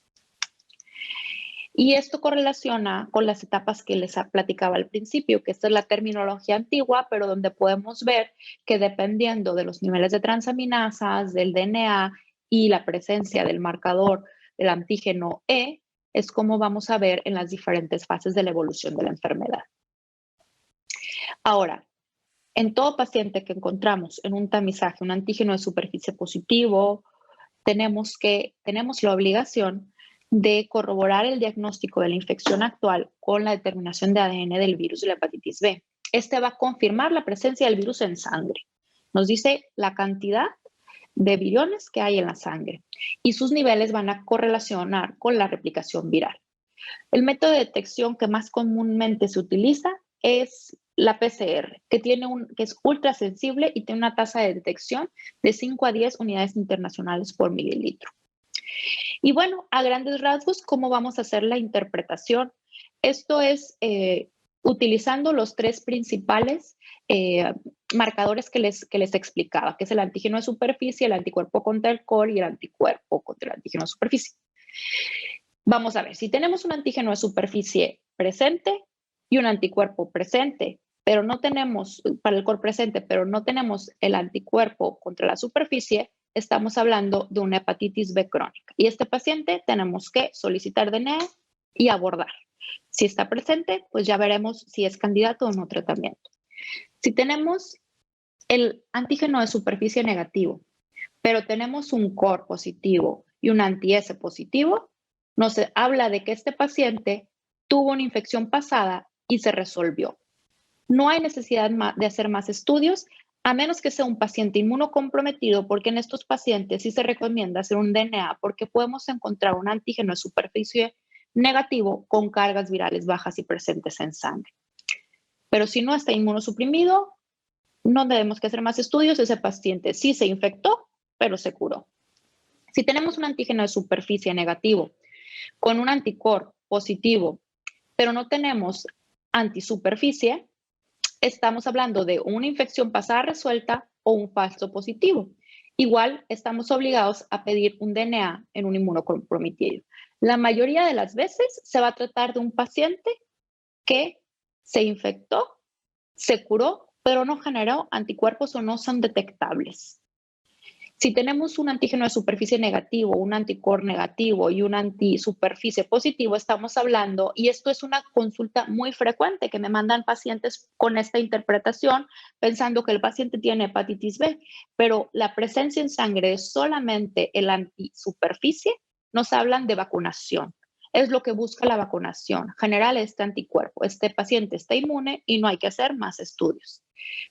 Y esto correlaciona con las etapas que les platicaba al principio, que esta es la terminología antigua, pero donde podemos ver que dependiendo de los niveles de transaminasas, del DNA y la presencia del marcador del antígeno E, es como vamos a ver en las diferentes fases de la evolución de la enfermedad. Ahora, en todo paciente que encontramos en un tamizaje un antígeno de superficie positivo, tenemos la obligación de corroborar el diagnóstico de la infección actual con la determinación de ADN del virus de la hepatitis B. Este va a confirmar la presencia del virus en sangre. Nos dice la cantidad de viriones que hay en la sangre y sus niveles van a correlacionar con la replicación viral. El método de detección que más comúnmente se utiliza es la PCR, que es ultra sensible y tiene una tasa de detección de 5 a 10 unidades internacionales por mililitro. Y bueno, a grandes rasgos, ¿cómo vamos a hacer la interpretación? Esto es utilizando los 3 principales marcadores que les explicaba, que es el antígeno de superficie, el anticuerpo contra el COR y el anticuerpo contra el antígeno de superficie. Vamos a ver, si tenemos un antígeno de superficie presente y un anticuerpo presente, pero no tenemos, para el COR presente, pero no tenemos el anticuerpo contra la superficie, estamos hablando de una hepatitis B crónica. Y este paciente tenemos que solicitar DNA y abordar. Si está presente, pues ya veremos si es candidato o no tratamiento. Si tenemos el antígeno de superficie negativo, pero tenemos un COR positivo y un anti-S positivo, nos habla de que este paciente tuvo una infección pasada y se resolvió. No hay necesidad de hacer más estudios, a menos que sea un paciente inmunocomprometido, porque en estos pacientes sí se recomienda hacer un DNA porque podemos encontrar un antígeno de superficie negativo con cargas virales bajas y presentes en sangre. Pero si no está inmunosuprimido, no debemos que hacer más estudios. Ese paciente sí se infectó, pero se curó. Si tenemos un antígeno de superficie negativo con un anticor positivo, pero no tenemos antisuperficie, estamos hablando de una infección pasada resuelta o un falso positivo. Igual estamos obligados a pedir un DNA en un inmunocomprometido. La mayoría de las veces se va a tratar de un paciente que se infectó, se curó, pero no generó anticuerpos o no son detectables. Si tenemos un antígeno de superficie negativo, un anticuerpo negativo y un antisuperficie positivo, estamos hablando, y esto es una consulta muy frecuente que me mandan pacientes con esta interpretación, pensando que el paciente tiene hepatitis B, pero la presencia en sangre de solamente el antisuperficie nos hablan de vacunación. Es lo que busca la vacunación, generar este anticuerpo. Este paciente está inmune y no hay que hacer más estudios.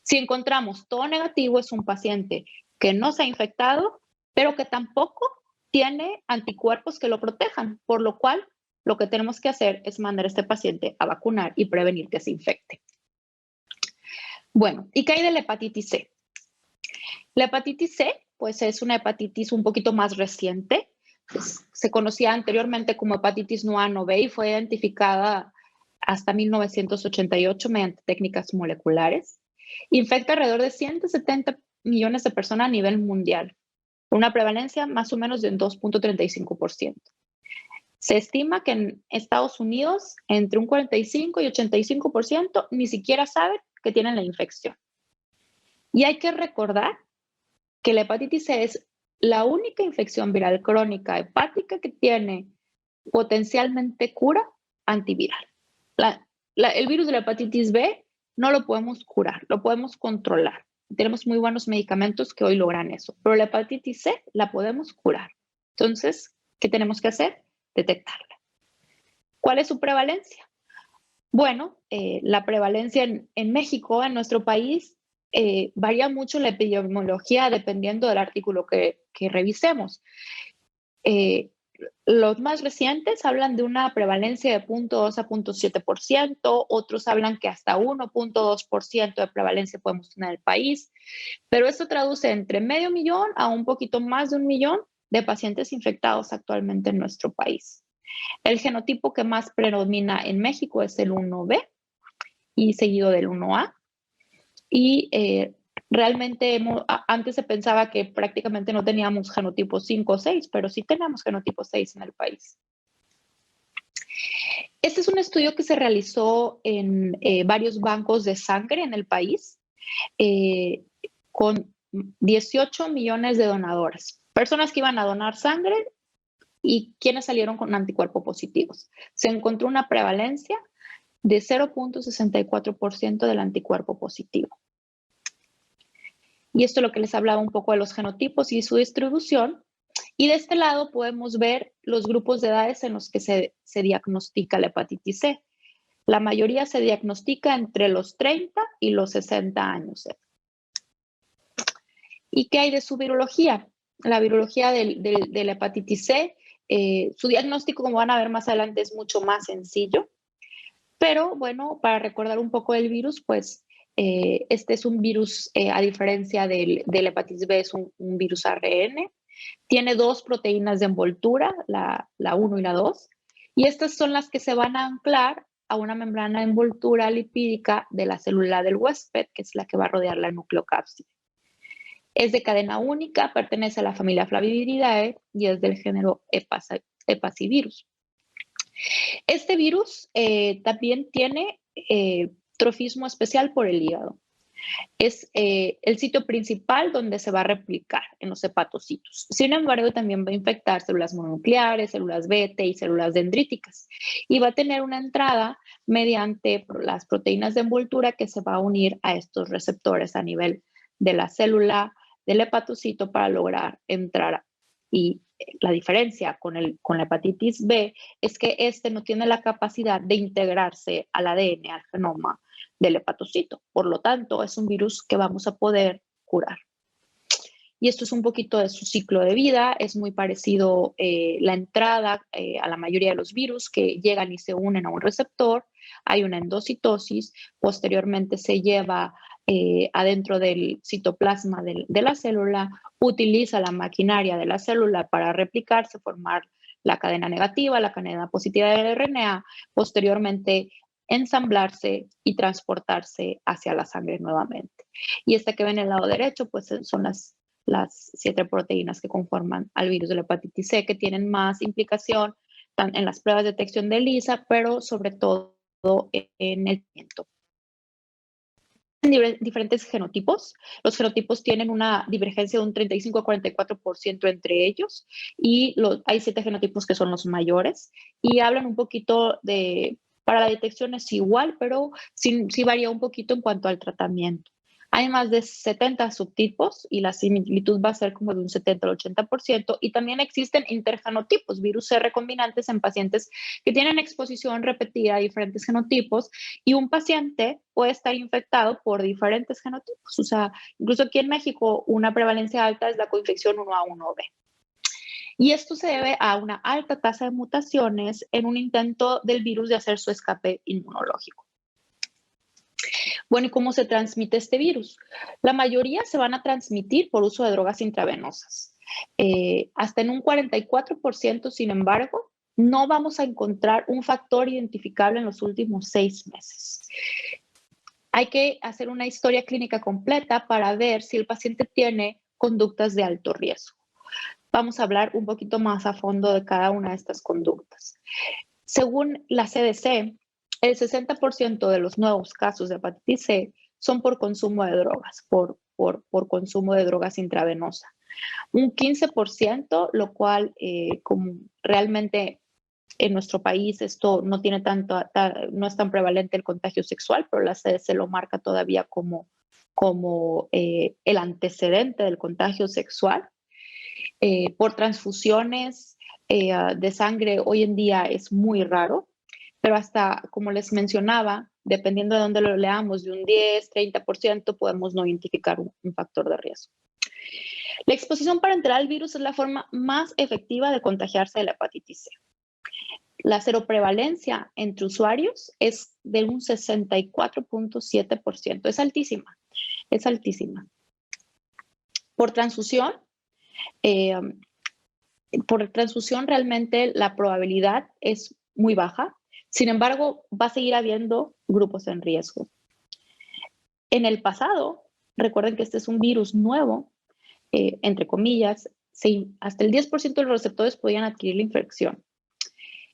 Si encontramos todo negativo, es un paciente que no se ha infectado, pero que tampoco tiene anticuerpos que lo protejan, por lo cual lo que tenemos que hacer es mandar a este paciente a vacunar y prevenir que se infecte. Bueno, ¿y qué hay de la hepatitis C? La hepatitis C, pues es una hepatitis un poquito más reciente. Se conocía anteriormente como hepatitis no A, no B y fue identificada hasta 1988 mediante técnicas moleculares. Infecta alrededor de 170 millones de personas a nivel mundial, con una prevalencia más o menos de un 2.35%. Se estima que en Estados Unidos entre un 45 y 85% ni siquiera saben que tienen la infección. Y hay que recordar que la hepatitis C es la única infección viral crónica hepática que tiene potencialmente cura antiviral. El virus de la hepatitis B no lo podemos curar, lo podemos controlar. Tenemos muy buenos medicamentos que hoy logran eso, pero la hepatitis C la podemos curar. Entonces, ¿qué tenemos que hacer? Detectarla. ¿Cuál es su prevalencia? Bueno, la prevalencia en México, en nuestro país, varía mucho la epidemiología dependiendo del artículo que revisemos. Los más recientes hablan de una prevalencia de 0.2 a 0.7%, otros hablan que hasta 1.2% de prevalencia podemos tener en el país, pero esto traduce entre 500,000 a un poquito más de 1,000,000 de pacientes infectados actualmente en nuestro país. El genotipo que más predomina en México es el 1B y seguido del 1A. Y realmente antes se pensaba que prácticamente no teníamos genotipo 5 o 6, pero sí tenemos genotipo 6 en el país. Este es un estudio que se realizó en varios bancos de sangre en el país, con 18 millones de donadores, personas que iban a donar sangre y quienes salieron con anticuerpos positivos. Se encontró una prevalencia de 0.64% del anticuerpo positivo. Y esto es lo que les hablaba un poco de los genotipos y su distribución. Y de este lado podemos ver los grupos de edades en los que se diagnostica la hepatitis C. La mayoría se diagnostica entre los 30 y los 60 años. ¿Y qué hay de su virología? La virología de la hepatitis C, su diagnóstico, como van a ver más adelante, es mucho más sencillo. Pero bueno, para recordar un poco del virus, pues este es un virus, a diferencia de la hepatitis B, es un virus ARN. Tiene 2 proteínas de envoltura, la 1 y la 2, y estas son las que se van a anclar a una membrana de envoltura lipídica de la célula del huésped, que es la que va a rodear la nucleocápside. Es de cadena única, pertenece a la familia Flaviviridae y es del género Hepacivirus. Este virus también tiene trofismo especial por el hígado. Es el sitio principal donde se va a replicar en los hepatocitos. Sin embargo, también va a infectar células mononucleares, células beta y células dendríticas. Y va a tener una entrada mediante las proteínas de envoltura que se va a unir a estos receptores a nivel de la célula del hepatocito para lograr entrar. Y la diferencia con la hepatitis B es que este no tiene la capacidad de integrarse al ADN, al genoma del hepatocito. Por lo tanto, es un virus que vamos a poder curar. Y esto es un poquito de su ciclo de vida. Es muy parecido la entrada a la mayoría de los virus que llegan y se unen a un receptor. Hay una endocitosis. Posteriormente se lleva adentro del citoplasma de la célula, utiliza la maquinaria de la célula para replicarse, formar la cadena negativa, la cadena positiva del RNA, posteriormente ensamblarse y transportarse hacia la sangre nuevamente. Y esta que ven en el lado derecho, pues son las 7 proteínas que conforman al virus de la hepatitis C, que tienen más implicación en las pruebas de detección de ELISA, pero sobre todo en el tratamiento. diferentes genotipos. Los genotipos tienen una divergencia de un 35 a 44% entre ellos y hay 7 genotipos que son los mayores y hablan un poquito de, para la detección es igual, pero sí varía un poquito en cuanto al tratamiento. Hay más de 70 subtipos y la similitud va a ser como de un 70 al 80%. Y también existen intergenotipos, virus C recombinantes en pacientes que tienen exposición repetida a diferentes genotipos y un paciente puede estar infectado por diferentes genotipos. O sea, incluso aquí en México una prevalencia alta es la coinfección 1A1B. Y esto se debe a una alta tasa de mutaciones en un intento del virus de hacer su escape inmunológico. Bueno, ¿y cómo se transmite este virus? La mayoría se van a transmitir por uso de drogas intravenosas. Hasta en un 44%, sin embargo, no vamos a encontrar un factor identificable en los últimos 6 meses. Hay que hacer una historia clínica completa para ver si el paciente tiene conductas de alto riesgo. Vamos a hablar un poquito más a fondo de cada una de estas conductas. Según la CDC, el 60% de los nuevos casos de hepatitis C son por consumo de drogas, por consumo de drogas intravenosa. Un 15%, lo cual como realmente en nuestro país esto no tiene no es tan prevalente el contagio sexual, pero la CDC lo marca todavía como el antecedente del contagio sexual. Por transfusiones de sangre hoy en día es muy raro, pero hasta, como les mencionaba, dependiendo de dónde lo leamos, de un 10, 30% podemos no identificar un factor de riesgo. La exposición parenteral al virus es la forma más efectiva de contagiarse de la hepatitis C. La seroprevalencia entre usuarios es de un 64.7%. Es altísima, es altísima. Por transfusión realmente la probabilidad es muy baja. Sin embargo, va a seguir habiendo grupos en riesgo. En el pasado, recuerden que este es un virus nuevo, entre comillas, hasta el 10% de los receptores podían adquirir la infección.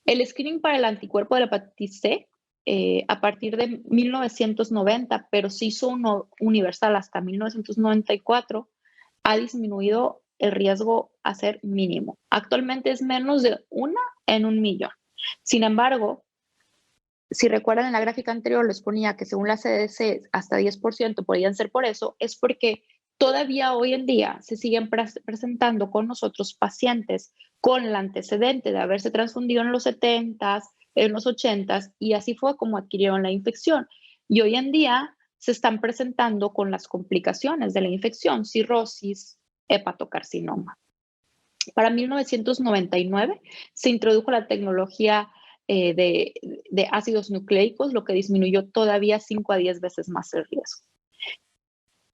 El screening para el anticuerpo de la hepatitis C, a partir de 1990, pero se hizo uno universal hasta 1994, ha disminuido el riesgo a ser mínimo. Actualmente es menos de 1 en 1.000.000. Sin embargo, si recuerdan en la gráfica anterior les ponía que según la CDC hasta 10% podrían ser por eso, es porque todavía hoy en día se siguen presentando con nosotros pacientes con el antecedente de haberse transfundido en los 70s, en los 80s, y así fue como adquirieron la infección. Y hoy en día se están presentando con las complicaciones de la infección, cirrosis, hepatocarcinoma. Para 1999 se introdujo la tecnología de ácidos nucleicos, lo que disminuyó todavía 5 a 10 veces más el riesgo.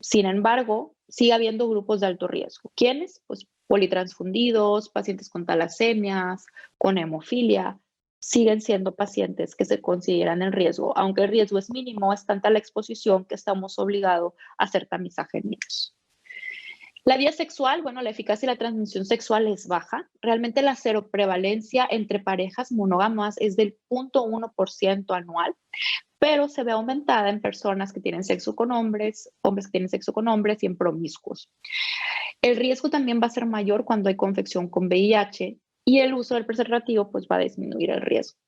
Sin embargo, sigue habiendo grupos de alto riesgo. ¿Quiénes? Pues politransfundidos, pacientes con talasemias, con hemofilia, siguen siendo pacientes que se consideran en riesgo. Aunque el riesgo es mínimo, es tanta la exposición que estamos obligados a hacer tamizaje en ellos. La vía sexual, bueno, la eficacia y la transmisión sexual es baja. Realmente la seroprevalencia entre parejas monógamas es del 0.1% anual, pero se ve aumentada en personas que tienen sexo con hombres que tienen sexo con hombres y en promiscuos. El riesgo también va a ser mayor cuando hay confección con VIH y el uso del preservativo pues va a disminuir el riesgo.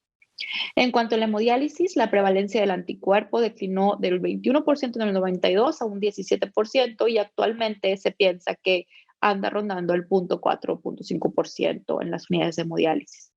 En cuanto a la hemodiálisis, la prevalencia del anticuerpo declinó del 21% en el 92 a un 17% y actualmente se piensa que anda rondando el 0.4 o 0.5% en las unidades de hemodiálisis.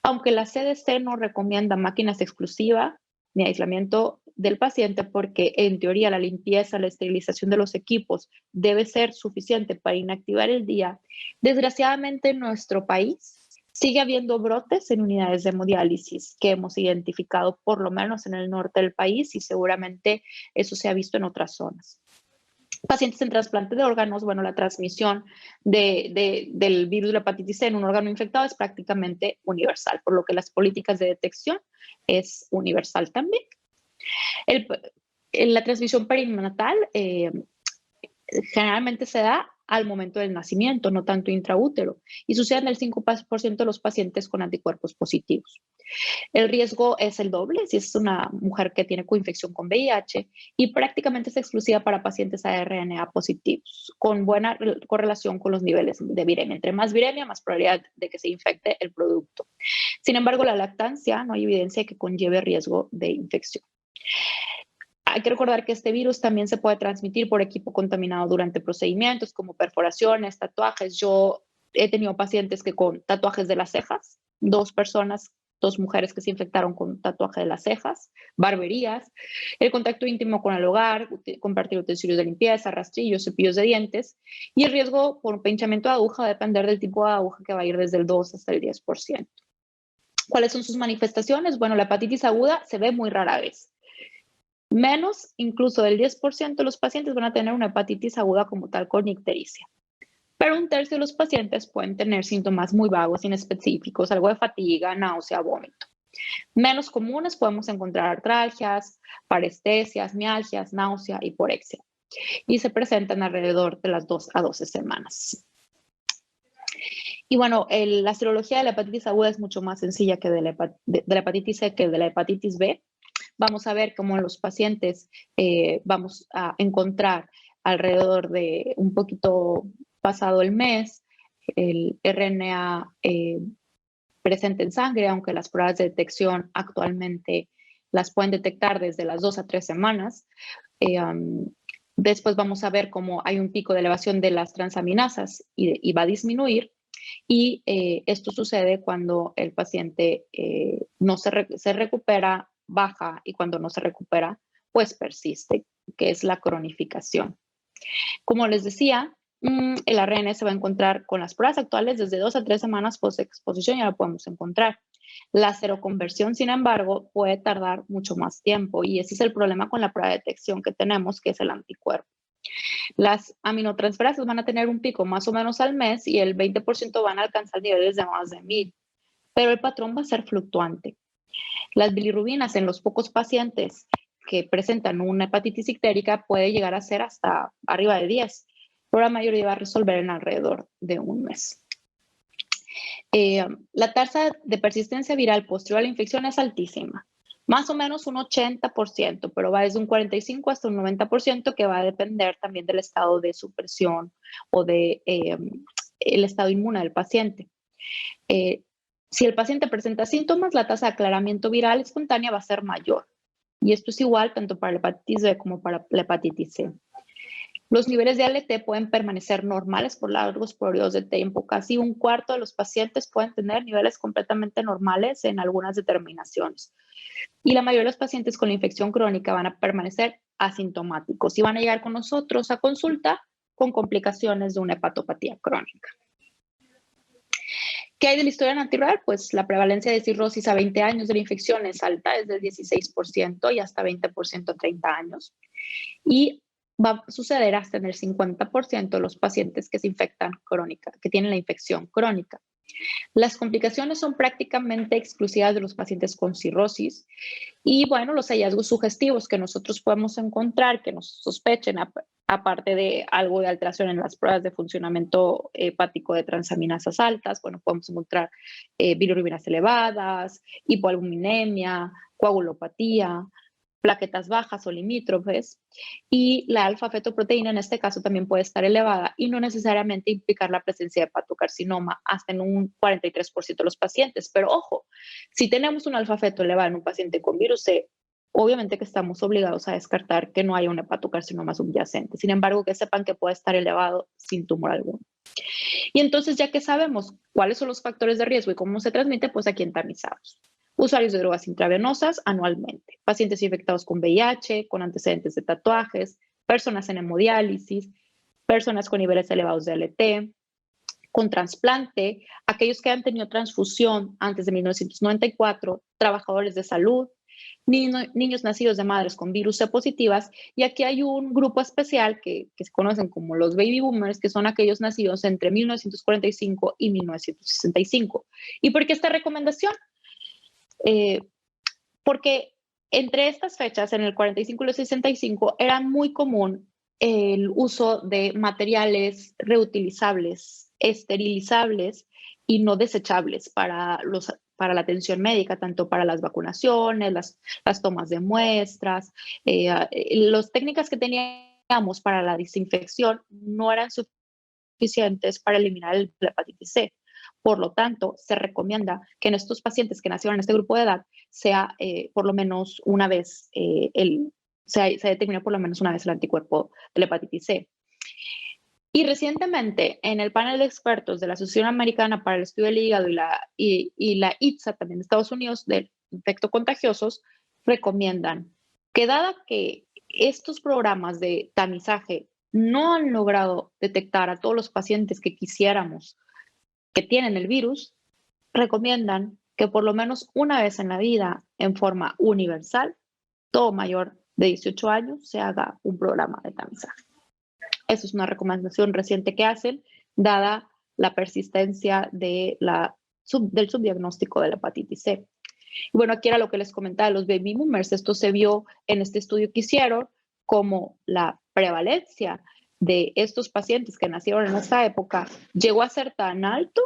Aunque la CDC no recomienda máquinas exclusivas ni aislamiento del paciente porque en teoría la limpieza, la esterilización de los equipos debe ser suficiente para inactivar el día, desgraciadamente en nuestro país sigue habiendo brotes en unidades de hemodiálisis que hemos identificado por lo menos en el norte del país y seguramente eso se ha visto en otras zonas. Pacientes en trasplante de órganos, bueno, la transmisión del virus de la hepatitis C en un órgano infectado es prácticamente universal, por lo que las políticas de detección es universal también. La transmisión perinatal generalmente se da al momento del nacimiento, no tanto intraútero, y sucede en el 5% de los pacientes con anticuerpos positivos. El riesgo es el doble si es una mujer que tiene coinfección con VIH y prácticamente es exclusiva para pacientes ARNA positivos, con buena correlación con los niveles de viremia. Entre más viremia, más probabilidad de que se infecte el producto. Sin embargo, la lactancia no hay evidencia de que conlleve riesgo de infección. Hay que recordar que este virus también se puede transmitir por equipo contaminado durante procedimientos como perforaciones, tatuajes. Yo he tenido pacientes que con tatuajes de las cejas, dos mujeres que se infectaron con tatuaje de las cejas, barberías, el contacto íntimo con el hogar, compartir utensilios de limpieza, rastrillos, cepillos de dientes, y el riesgo por pinchamiento de aguja va a depender del tipo de aguja, que va a ir desde el 2 hasta el 10%. ¿Cuáles son sus manifestaciones? Bueno, la hepatitis aguda se ve muy rara vez. Menos incluso del 10% de los pacientes van a tener una hepatitis aguda como tal con ictericia. Pero un tercio de los pacientes pueden tener síntomas muy vagos, inespecíficos, algo de fatiga, náusea, vómito. Menos comunes podemos encontrar artralgias, parestesias, mialgias, náusea, hiporexia. Y se presentan alrededor de las 2 a 12 semanas. Y bueno, la serología de la hepatitis aguda es mucho más sencilla que de la hepatitis C que de la hepatitis B. Vamos a ver cómo en los pacientes vamos a encontrar alrededor de un poquito pasado el mes el RNA presente en sangre, aunque las pruebas de detección actualmente las pueden detectar desde las 2 a 3 semanas. Después vamos a ver cómo hay un pico de elevación de las transaminasas y va a disminuir. Y esto sucede cuando el paciente no se recupera, baja, y cuando no se recupera, pues persiste, que es la cronificación. Como les decía, el ARN se va a encontrar con las pruebas actuales desde 2 a 3 semanas post-exposición, ya lo podemos encontrar. La seroconversión, sin embargo, puede tardar mucho más tiempo, y ese es el problema con la prueba de detección que tenemos, que es el anticuerpo. Las aminotransferasas van a tener un pico más o menos al mes y el 20% van a alcanzar niveles de más de 1000, pero el patrón va a ser fluctuante. Las bilirrubinas en los pocos pacientes que presentan una hepatitis ictérica puede llegar a ser hasta arriba de 10, pero la mayoría va a resolver en alrededor de un mes. La tasa de persistencia viral posterior a la infección es altísima, más o menos un 80%, pero va desde un 45 hasta un 90%, que va a depender también del estado de supresión o del el estado inmune del paciente. Si el paciente presenta síntomas, la tasa de aclaramiento viral espontánea va a ser mayor. Y esto es igual tanto para la hepatitis B como para la hepatitis C. Los niveles de ALT pueden permanecer normales por largos periodos de tiempo. Casi un cuarto de los pacientes pueden tener niveles completamente normales en algunas determinaciones. Y la mayoría de los pacientes con la infección crónica van a permanecer asintomáticos y van a llegar con nosotros a consulta con complicaciones de una hepatopatía crónica. ¿Qué hay de la historia antirreal? Pues la prevalencia de cirrosis a 20 años de la infección es alta, es del 16% y hasta 20% a 30 años. Y va a suceder hasta en el 50% de los pacientes que se infectan crónica, que tienen la infección crónica. Las complicaciones son prácticamente exclusivas de los pacientes con cirrosis. Y bueno, los hallazgos sugestivos que nosotros podemos encontrar, que nos sospechen, aparte de algo de alteración en las pruebas de funcionamiento hepático de transaminasas altas, bueno, podemos encontrar bilirrubinas elevadas, hipoalbuminemia, coagulopatía, plaquetas bajas o limítrofes, y la alfa-fetoproteína en este caso también puede estar elevada y no necesariamente implicar la presencia de hepatocarcinoma hasta en un 43% de los pacientes. Pero ojo, si tenemos un alfa-feto elevado en un paciente con virus C, obviamente que estamos obligados a descartar que no haya un hepatocarcinoma subyacente. Sin embargo, que sepan que puede estar elevado sin tumor alguno. Y entonces, ya que sabemos cuáles son los factores de riesgo y cómo se transmite, pues aquí entamizamos. Usuarios de drogas intravenosas anualmente, pacientes infectados con VIH, con antecedentes de tatuajes, personas en hemodiálisis, personas con niveles elevados de ALT, con trasplante, aquellos que han tenido transfusión antes de 1994, trabajadores de salud, niños nacidos de madres con virus C positivas, y aquí hay un grupo especial que se conocen como los baby boomers, que son aquellos nacidos entre 1945 y 1965. ¿Y por qué esta recomendación? Porque entre estas fechas, en el 45 y el 65, era muy común el uso de materiales reutilizables, esterilizables y no desechables para la atención médica, tanto para las vacunaciones, las tomas de muestras. Las técnicas que teníamos para la desinfección no eran suficientes para eliminar la hepatitis C. Por lo tanto, se recomienda que en estos pacientes que nacieron en este grupo de edad sea por lo menos una vez se determinó por lo menos una vez el anticuerpo de la hepatitis C. Y recientemente, en el panel de expertos de la Asociación Americana para el Estudio del Hígado y la ITSA, también de Estados Unidos, de infectos contagiosos, recomiendan que dada que estos programas de tamizaje no han logrado detectar a todos los pacientes que quisiéramos que tienen el virus, recomiendan que por lo menos una vez en la vida, en forma universal, todo mayor de 18 años se haga un programa de tamizaje. Eso es una recomendación reciente que hacen, dada la persistencia del subdiagnóstico de la hepatitis C. Y bueno, aquí era lo que les comentaba de los baby boomers. Esto se vio en este estudio que hicieron, como la prevalencia de estos pacientes que nacieron en esta época llegó a ser tan alto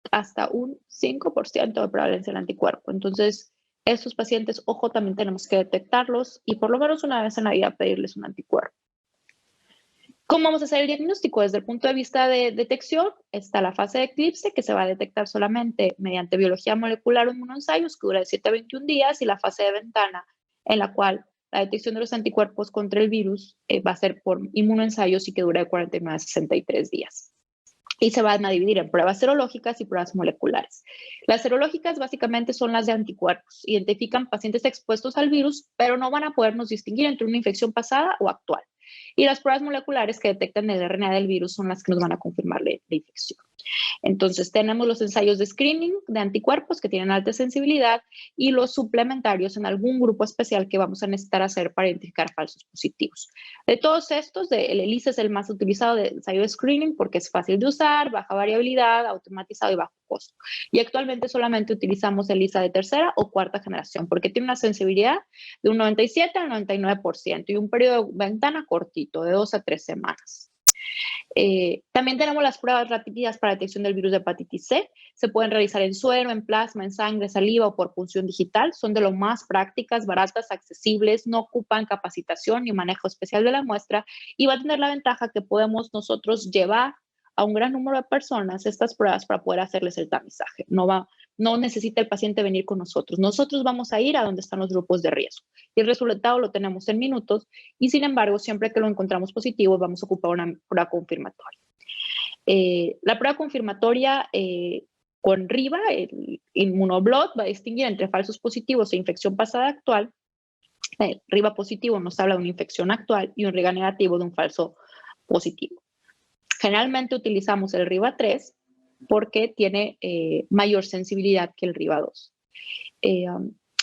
hasta un 5% de prevalencia del anticuerpo. Entonces, estos pacientes, ojo, también tenemos que detectarlos y por lo menos una vez en la vida pedirles un anticuerpo. ¿Cómo vamos a hacer el diagnóstico? Desde el punto de vista de detección, está la fase de eclipse, que se va a detectar solamente mediante biología molecular o inmunoensayos, que dura de 7 a 21 días, y la fase de ventana, en la cual la detección de los anticuerpos contra el virus va a ser por inmunoensayos y que dura de 49 a 63 días. Y se van a dividir en pruebas serológicas y pruebas moleculares. Las serológicas básicamente son las de anticuerpos. Identifican pacientes expuestos al virus, pero no van a podernos distinguir entre una infección pasada o actual. Y las pruebas moleculares que detectan el RNA del virus son las que nos van a confirmar la infección. Entonces, tenemos los ensayos de screening de anticuerpos que tienen alta sensibilidad y los suplementarios en algún grupo especial que vamos a necesitar hacer para identificar falsos positivos. De todos estos, el ELISA es el más utilizado de ensayo de screening porque es fácil de usar, baja variabilidad, automatizado y bajo costo. Y actualmente solamente utilizamos ELISA de tercera o cuarta generación porque tiene una sensibilidad de un 97 al 99% y un periodo de ventana cortito, de 2 a 3 semanas. También tenemos las pruebas rápidas para detección del virus de hepatitis C. Se pueden realizar en suero, en plasma, en sangre, saliva o por punción digital. Son de lo más prácticas, baratas, accesibles, no ocupan capacitación ni manejo especial de la muestra y va a tener la ventaja que podemos nosotros llevar a un gran número de personas estas pruebas para poder hacerles el tamizaje. No necesita el paciente venir con nosotros. Nosotros vamos a ir a donde están los grupos de riesgo y el resultado lo tenemos en minutos y sin embargo, siempre que lo encontramos positivo, vamos a ocupar una prueba confirmatoria. La prueba confirmatoria con RIVA, el Immunoblot, va a distinguir entre falsos positivos e infección pasada actual. El RIVA positivo nos habla de una infección actual y un RIVA negativo de un falso positivo. Generalmente utilizamos el RIVA 3 porque tiene mayor sensibilidad que el RIVA 2.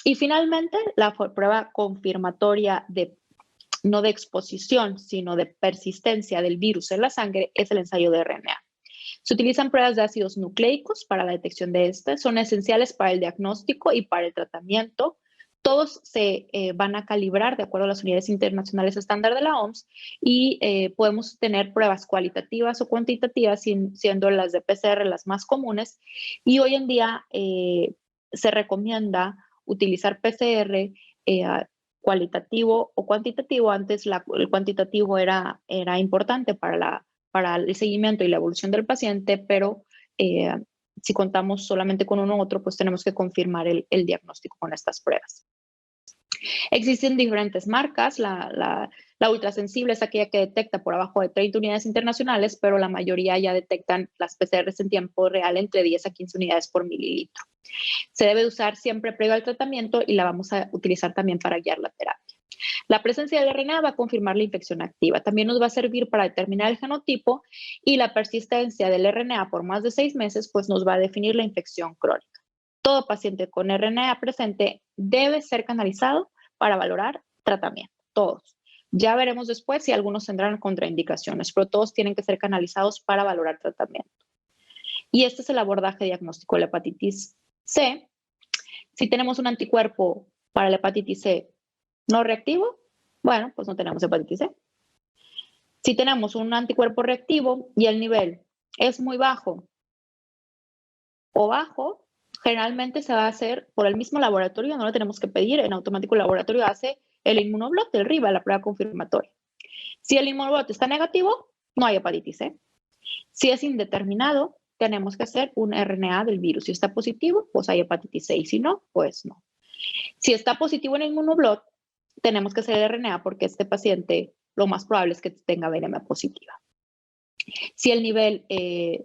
Y finalmente, la prueba confirmatoria no de exposición, sino de persistencia del virus en la sangre es el ensayo de RNA. Se utilizan pruebas de ácidos nucleicos para la detección de este, son esenciales para el diagnóstico y para el tratamiento. Todos se van a calibrar de acuerdo a las unidades internacionales estándar de la OMS y podemos tener pruebas cualitativas o cuantitativas, siendo las de PCR las más comunes. Y hoy en día se recomienda utilizar PCR cualitativo o cuantitativo. Antes el cuantitativo era importante para el seguimiento y la evolución del paciente, pero si contamos solamente con uno u otro, pues tenemos que confirmar el diagnóstico con estas pruebas. Existen diferentes marcas. La ultrasensible es aquella que detecta por abajo de 30 unidades internacionales, pero la mayoría ya detectan las PCRs en tiempo real entre 10 a 15 unidades por mililitro. Se debe usar siempre previo al tratamiento y la vamos a utilizar también para guiar la terapia. La presencia del RNA va a confirmar la infección activa. También nos va a servir para determinar el genotipo y la persistencia del RNA por más de 6 meses, pues nos va a definir la infección crónica. Todo paciente con RNA presente debe ser canalizado para valorar tratamiento, todos. Ya veremos después si algunos tendrán contraindicaciones, pero todos tienen que ser canalizados para valorar tratamiento. Y este es el abordaje diagnóstico de la hepatitis C. Si tenemos un anticuerpo para la hepatitis C no reactivo, bueno, pues no tenemos hepatitis C. Si tenemos un anticuerpo reactivo y el nivel es muy bajo o bajo, generalmente se va a hacer por el mismo laboratorio, no lo tenemos que pedir, en automático el laboratorio hace el inmunoblot del RIBA, la prueba confirmatoria. Si el inmunoblot está negativo, no hay hepatitis C. Si es indeterminado, tenemos que hacer un RNA del virus. Si está positivo, pues hay hepatitis C, y si no, pues no. Si está positivo en el inmunoblot, tenemos que hacer el RNA porque este paciente lo más probable es que tenga viremia positiva. Si el nivel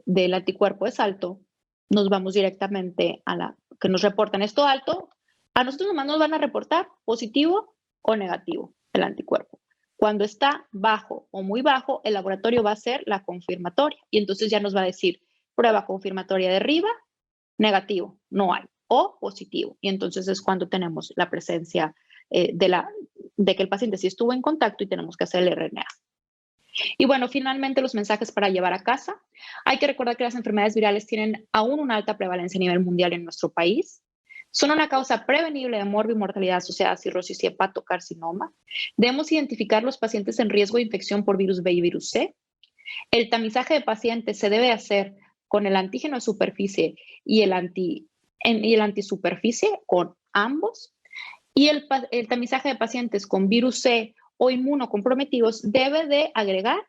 del anticuerpo es alto, nos vamos directamente a la que nos reportan esto alto. A nosotros nomás nos van a reportar positivo o negativo el anticuerpo. Cuando está bajo o muy bajo, el laboratorio va a hacer la confirmatoria y entonces ya nos va a decir prueba confirmatoria de RIBA, negativo, no hay, o positivo. Y entonces es cuando tenemos la presencia de que el paciente sí estuvo en contacto y tenemos que hacer el RNA. Y bueno, finalmente los mensajes para llevar a casa. Hay que recordar que las enfermedades virales tienen aún una alta prevalencia a nivel mundial en nuestro país. Son una causa prevenible de morbimortalidad asociada a cirrosis y hepatocarcinoma. Debemos identificar los pacientes en riesgo de infección por virus B y virus C. El tamizaje de pacientes se debe hacer con el antígeno de superficie y el antisuperficie, con ambos. Y el tamizaje de pacientes con virus C o inmunocomprometidos debe de agregar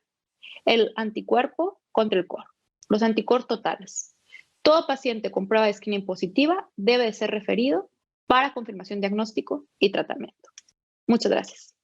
el anticuerpo contra el core, los anticuerpos totales. Todo paciente con prueba de screening positiva debe de ser referido para confirmación diagnóstico y tratamiento. Muchas gracias.